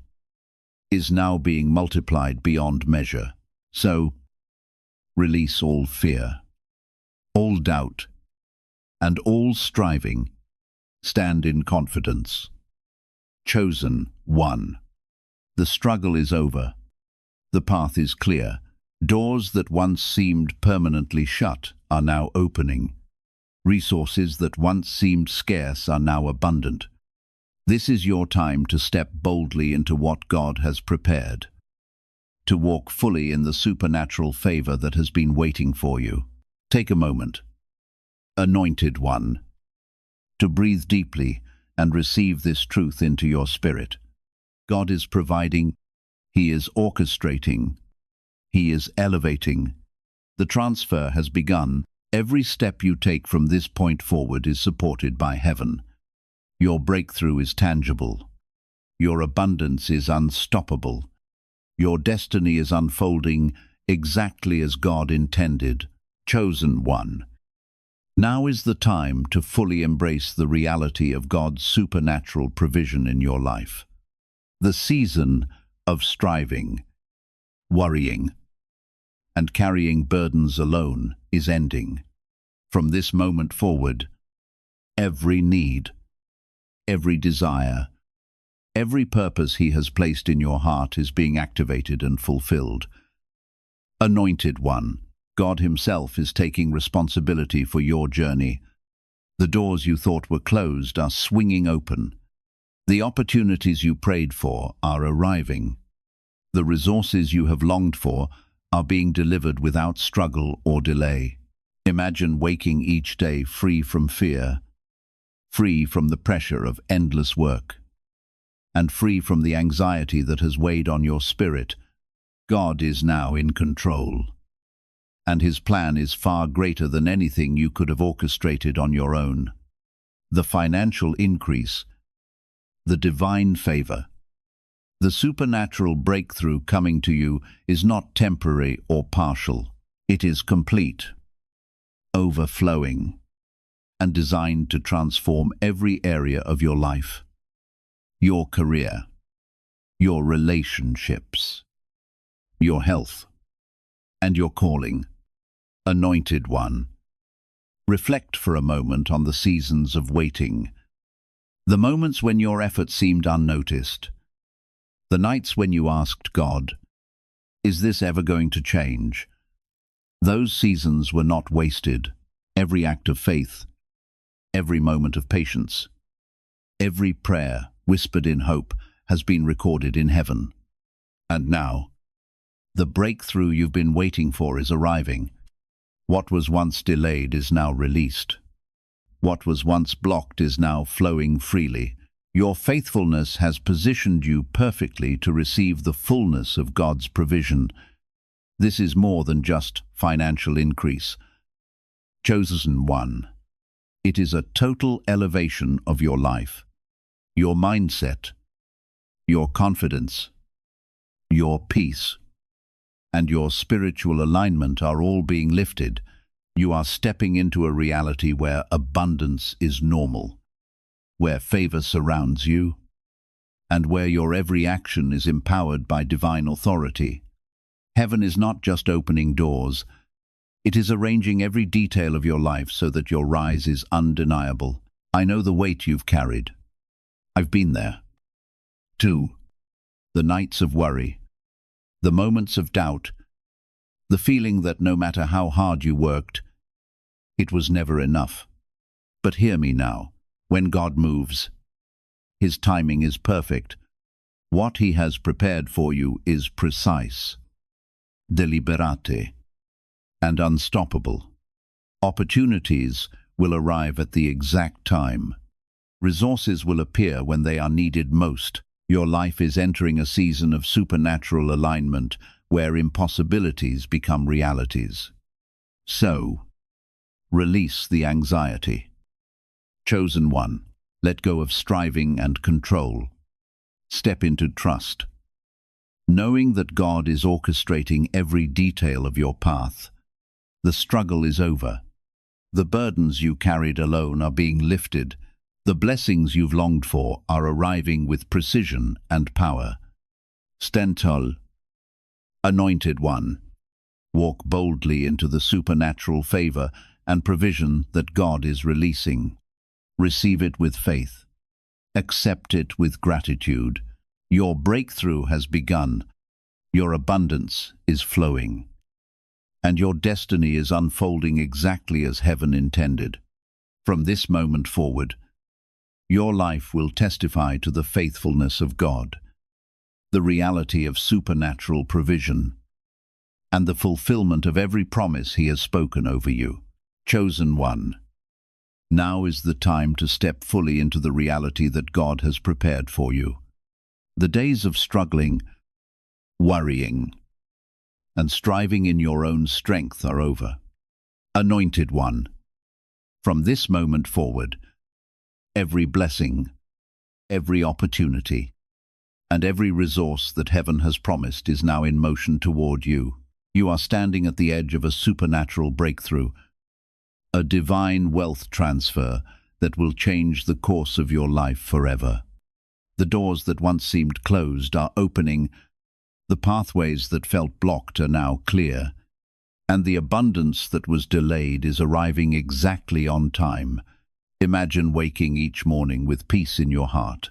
is now being multiplied beyond measure. So, release all fear, all doubt, and all striving. Stand in confidence. Chosen one. The struggle is over. The path is clear. Doors that once seemed permanently shut are now opening. Resources that once seemed scarce are now abundant. This is your time to step boldly into what God has prepared, to walk fully in the supernatural favor that has been waiting for you. Take a moment, anointed one, to breathe deeply and receive this truth into your spirit. God is providing, He is orchestrating, He is elevating. The transfer has begun. Every step you take from this point forward is supported by heaven. Your breakthrough is tangible. Your abundance is unstoppable. Your destiny is unfolding exactly as God intended. Chosen one. Now is the time to fully embrace the reality of God's supernatural provision in your life. The season of striving, worrying, and carrying burdens alone is ending. From this moment forward, every need, every desire, every purpose He has placed in your heart is being activated and fulfilled. Anointed one, God Himself is taking responsibility for your journey. The doors you thought were closed are swinging open. The opportunities you prayed for are arriving. The resources you have longed for are being delivered without struggle or delay. Imagine waking each day free from fear, free from the pressure of endless work, and free from the anxiety that has weighed on your spirit. God is now in control, and His plan is far greater than anything you could have orchestrated on your own. The financial increase, the divine favor, the supernatural breakthrough coming to you is not temporary or partial. It is complete, overflowing, and designed to transform every area of your life. Your career, your relationships, your health, and your calling. Anointed one. Reflect for a moment on the seasons of waiting, the moments when your effort seemed unnoticed, the nights when you asked God, "Is this ever going to change?" Those seasons were not wasted. Every act of faith, every moment of patience, every prayer whispered in hope has been recorded in heaven. And now, the breakthrough you've been waiting for is arriving. What was once delayed is now released. What was once blocked is now flowing freely. Your faithfulness has positioned you perfectly to receive the fullness of God's provision. This is more than just financial increase. Chosen one. It is a total elevation of your life. Your mindset, your confidence, your peace, and your spiritual alignment are all being lifted. You are stepping into a reality where abundance is normal, where favor surrounds you, and where your every action is empowered by divine authority. Heaven is not just opening doors, it is arranging every detail of your life so that your rise is undeniable. I know the weight you've carried. I've been there. 2. The nights of worry, the moments of doubt, the feeling that no matter how hard you worked, it was never enough. But hear me now. When God moves, His timing is perfect. What He has prepared for you is precise, deliberate, and unstoppable. Opportunities will arrive at the exact time. Resources will appear when they are needed most. Your life is entering a season of supernatural alignment where impossibilities become realities. So, release the anxiety. Chosen one, let go of striving and control. Step into trust, knowing that God is orchestrating every detail of your path. The struggle is over. The burdens you carried alone are being lifted. The blessings you've longed for are arriving with precision and power. Stentol, Anointed One. Walk boldly into the supernatural favor and provision that God is releasing. Receive it with faith. Accept it with gratitude. Your breakthrough has begun. Your abundance is flowing. And your destiny is unfolding exactly as heaven intended. From this moment forward, your life will testify to the faithfulness of God, the reality of supernatural provision, and the fulfillment of every promise He has spoken over you. Chosen one, now is the time to step fully into the reality that God has prepared for you. The days of struggling, worrying, and striving in your own strength are over. Anointed One, from this moment forward, every blessing, every opportunity, and every resource that heaven has promised is now in motion toward you. You are standing at the edge of a supernatural breakthrough, a divine wealth transfer that will change the course of your life forever. The doors that once seemed closed are opening, the pathways that felt blocked are now clear, and the abundance that was delayed is arriving exactly on time. Imagine waking each morning with peace in your heart,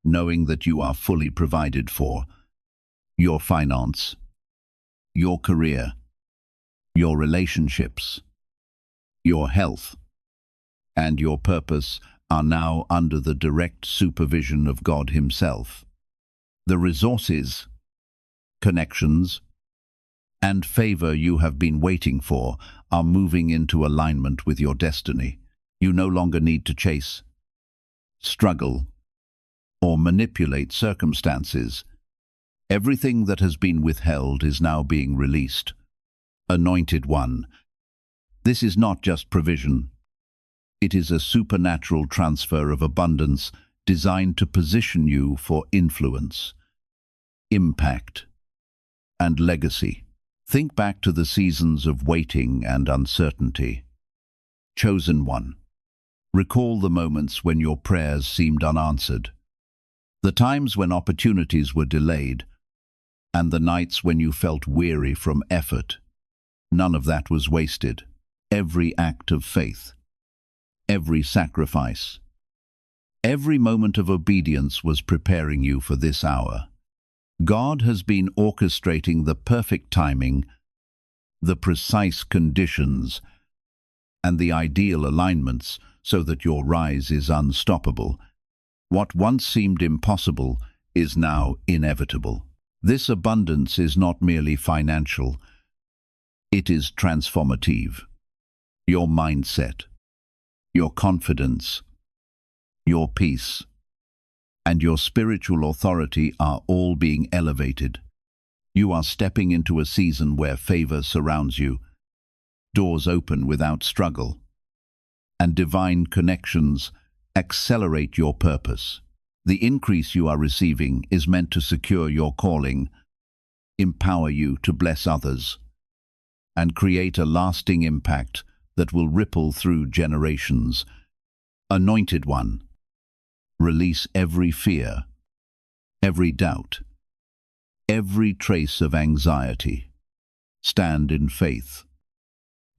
knowing that you are fully provided for. Your finance, your career, your relationships, your health, and your purpose are now under the direct supervision of God Himself. The resources, connections, and favor you have been waiting for are moving into alignment with your destiny. You no longer need to chase, struggle, or manipulate circumstances. Everything that has been withheld is now being released. Anointed One, this is not just provision. It is a supernatural transfer of abundance designed to position you for influence, impact, and legacy. Think back to the seasons of waiting and uncertainty. Chosen One, recall the moments when your prayers seemed unanswered, the times when opportunities were delayed, and the nights when you felt weary from effort. None of that was wasted. Every act of faith, every sacrifice, every moment of obedience was preparing you for this hour. God has been orchestrating the perfect timing, the precise conditions, and the ideal alignments so that your rise is unstoppable. What once seemed impossible is now inevitable. This abundance is not merely financial, it is transformative. Your mindset, your confidence, your peace, and your spiritual authority are all being elevated. You are stepping into a season where favor surrounds you, doors open without struggle, and divine connections accelerate your purpose. The increase you are receiving is meant to secure your calling, empower you to bless others, and create a lasting impact that will ripple through generations. Anointed One, release every fear, every doubt, every trace of anxiety. Stand in faith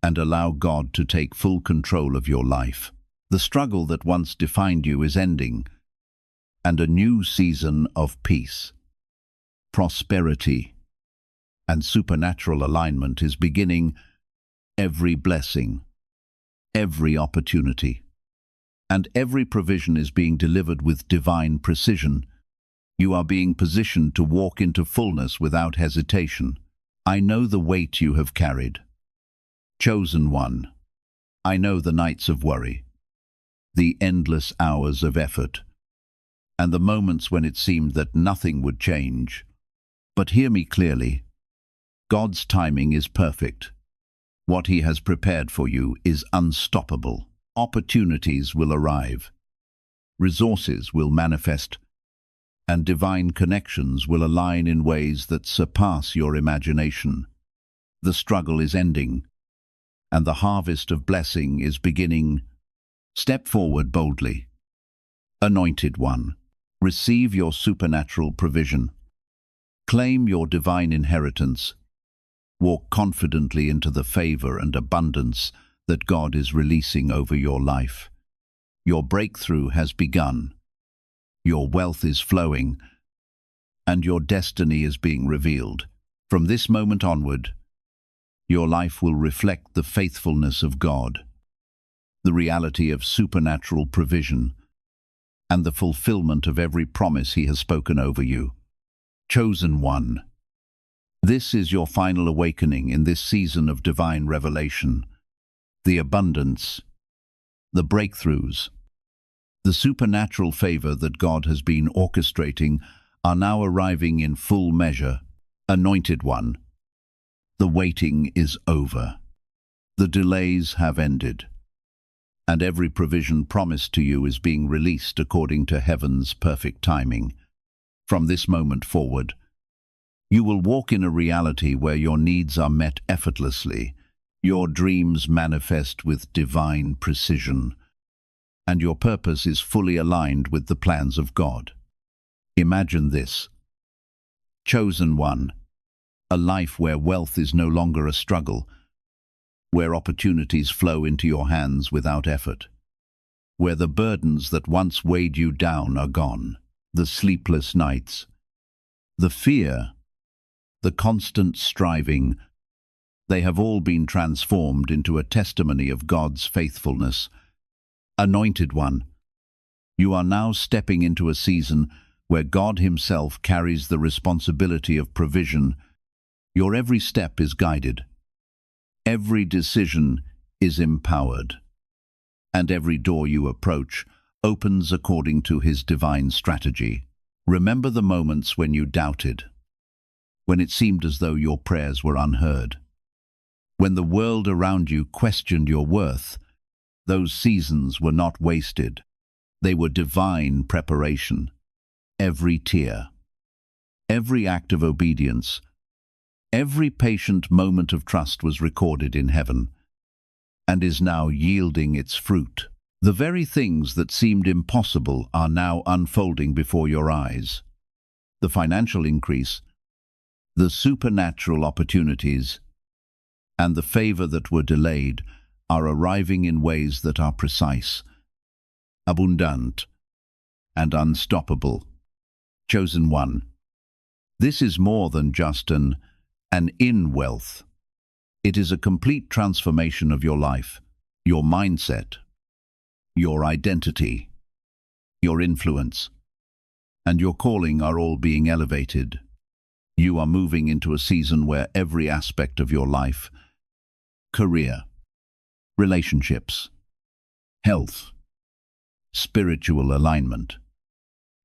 and allow God to take full control of your life. The struggle that once defined you is ending, and a new season of peace, prosperity, and supernatural alignment is beginning. Every blessing, every opportunity, and every provision is being delivered with divine precision. You are being positioned to walk into fullness without hesitation. I know the weight you have carried. Chosen One, I know the nights of worry, the endless hours of effort, and the moments when it seemed that nothing would change. But hear me clearly. God's timing is perfect. What He has prepared for you is unstoppable. Opportunities will arrive, resources will manifest, and divine connections will align in ways that surpass your imagination. The struggle is ending, and the harvest of blessing is beginning. Step forward boldly. Anointed One, receive your supernatural provision. Claim your divine inheritance. Walk confidently into the favor and abundance that God is releasing over your life. Your breakthrough has begun. Your wealth is flowing, and your destiny is being revealed. From this moment onward, your life will reflect the faithfulness of God, the reality of supernatural provision, and the fulfillment of every promise He has spoken over you. Chosen One, this is your final awakening in this season of divine revelation. The abundance, the breakthroughs, the supernatural favor that God has been orchestrating are now arriving in full measure. Anointed One, the waiting is over. The delays have ended, and every provision promised to you is being released according to heaven's perfect timing. From this moment forward, you will walk in a reality where your needs are met effortlessly, your dreams manifest with divine precision, and your purpose is fully aligned with the plans of God. Imagine this. Chosen One, a life where wealth is no longer a struggle, where opportunities flow into your hands without effort, where the burdens that once weighed you down are gone, the sleepless nights, the fear, the constant striving, they have all been transformed into a testimony of God's faithfulness. Anointed One, you are now stepping into a season where God Himself carries the responsibility of provision. Your every step is guided, every decision is empowered, and every door you approach opens according to His divine strategy. Remember the moments when you doubted, when it seemed as though your prayers were unheard, when the world around you questioned your worth. Those seasons were not wasted. They were divine preparation. Every tear, every act of obedience, every patient moment of trust was recorded in heaven, and is now yielding its fruit. The very things that seemed impossible are now unfolding before your eyes. The financial increase, the supernatural opportunities, and the favor that were delayed are arriving in ways that are precise, abundant, and unstoppable. Chosen One, this is more than just an in wealth. It is a complete transformation of your life, your mindset, your identity, your influence, and your calling are all being elevated. You are moving into a season where every aspect of your life, career, relationships, health, spiritual alignment,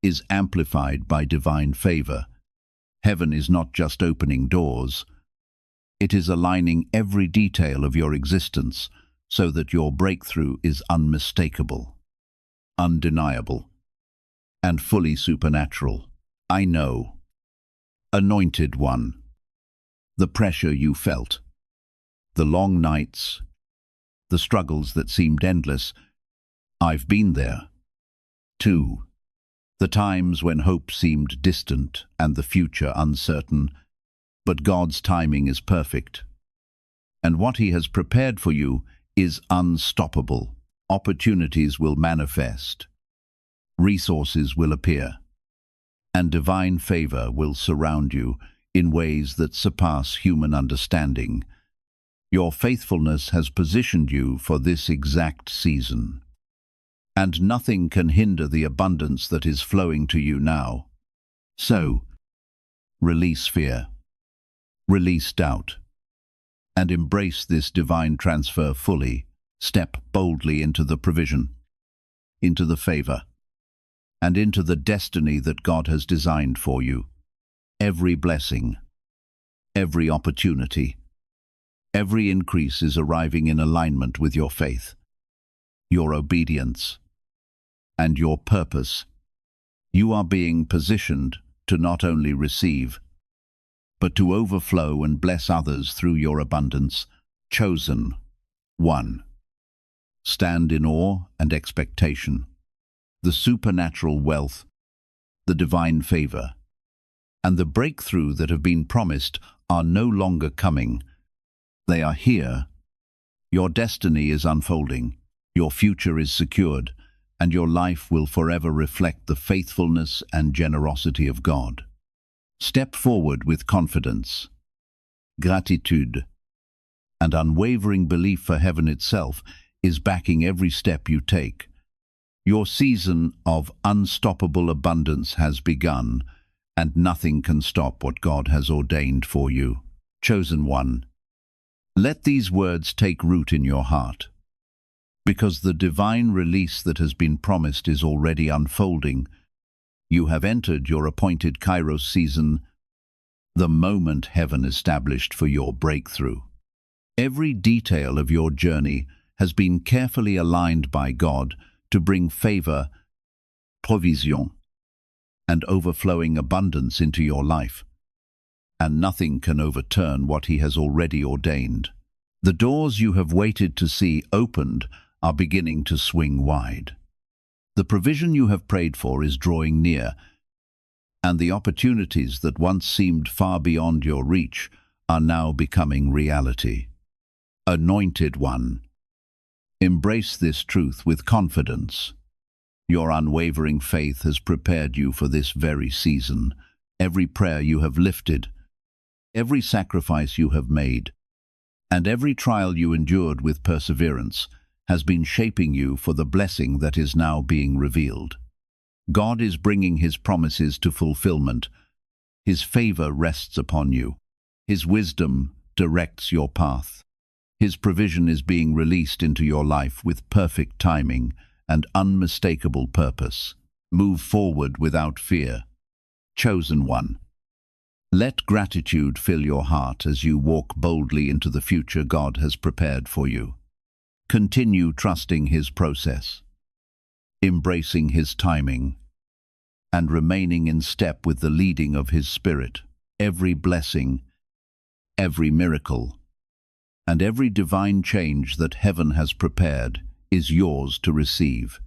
is amplified by divine favor. Heaven is not just opening doors, it is aligning every detail of your existence so that your breakthrough is unmistakable, undeniable, and fully supernatural. I know, Anointed One, the pressure you felt, the long nights, the struggles that seemed endless. I've been there, too. The times when hope seemed distant and the future uncertain, but God's timing is perfect. And what He has prepared for you is unstoppable. Opportunities will manifest, resources will appear, and divine favor will surround you in ways that surpass human understanding. Your faithfulness has positioned you for this exact season, and nothing can hinder the abundance that is flowing to you now. So, release fear, release doubt, and embrace this divine transfer fully. Step boldly into the provision, into the favor, and into the destiny that God has designed for you. Every blessing, every opportunity, every increase is arriving in alignment with your faith, your obedience, and your purpose. You are being positioned to not only receive, but to overflow and bless others through your abundance. Chosen One, stand in awe and expectation. the supernatural wealth, the divine favor, and the breakthrough that have been promised are no longer coming. They are here. Your destiny is unfolding, your future is secured, and your life will forever reflect the faithfulness and generosity of God. Step forward with confidence, gratitude, and unwavering belief, for heaven itself is backing every step you take. Your season of unstoppable abundance has begun, and nothing can stop what God has ordained for you. Chosen one, let these words take root in your heart, because the divine release that has been promised is already unfolding. You have entered your appointed Kairos season, the moment heaven established for your breakthrough. Every detail of your journey has been carefully aligned by God to bring favor, provision, and overflowing abundance into your life, and nothing can overturn what He has already ordained. The doors you have waited to see opened are beginning to swing wide. The provision you have prayed for is drawing near, and the opportunities that once seemed far beyond your reach are now becoming reality. Anointed one, embrace this truth with confidence. Your unwavering faith has prepared you for this very season. Every prayer you have lifted, every sacrifice you have made, and every trial you endured with perseverance has been shaping you for the blessing that is now being revealed. God is bringing His promises to fulfillment. His favor rests upon you. His wisdom directs your path. His provision is being released into your life with perfect timing and unmistakable purpose. Move forward without fear. Chosen one, let gratitude fill your heart as you walk boldly into the future God has prepared for you. Continue trusting His process, embracing His timing, and remaining in step with the leading of His Spirit. Every blessing, every miracle, and every divine change that heaven has prepared is yours to receive.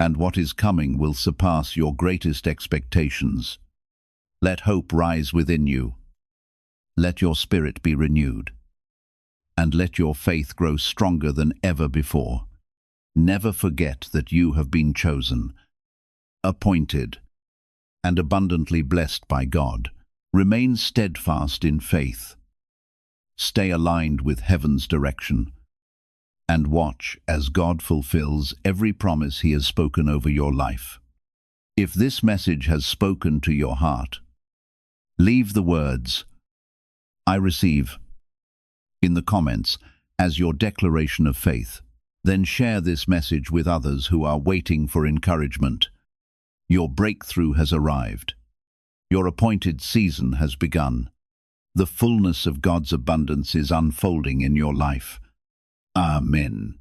And what is coming will surpass your greatest expectations. Let hope rise within you. Let your spirit be renewed. And let your faith grow stronger than ever before. Never forget that you have been chosen, appointed, and abundantly blessed by God. Remain steadfast in faith. Stay aligned with heaven's direction, and watch as God fulfills every promise He has spoken over your life. If this message has spoken to your heart, leave the words, "I receive," in the comments as your declaration of faith. Then share this message with others who are waiting for encouragement. Your breakthrough has arrived. Your appointed season has begun. The fullness of God's abundance is unfolding in your life. Amen.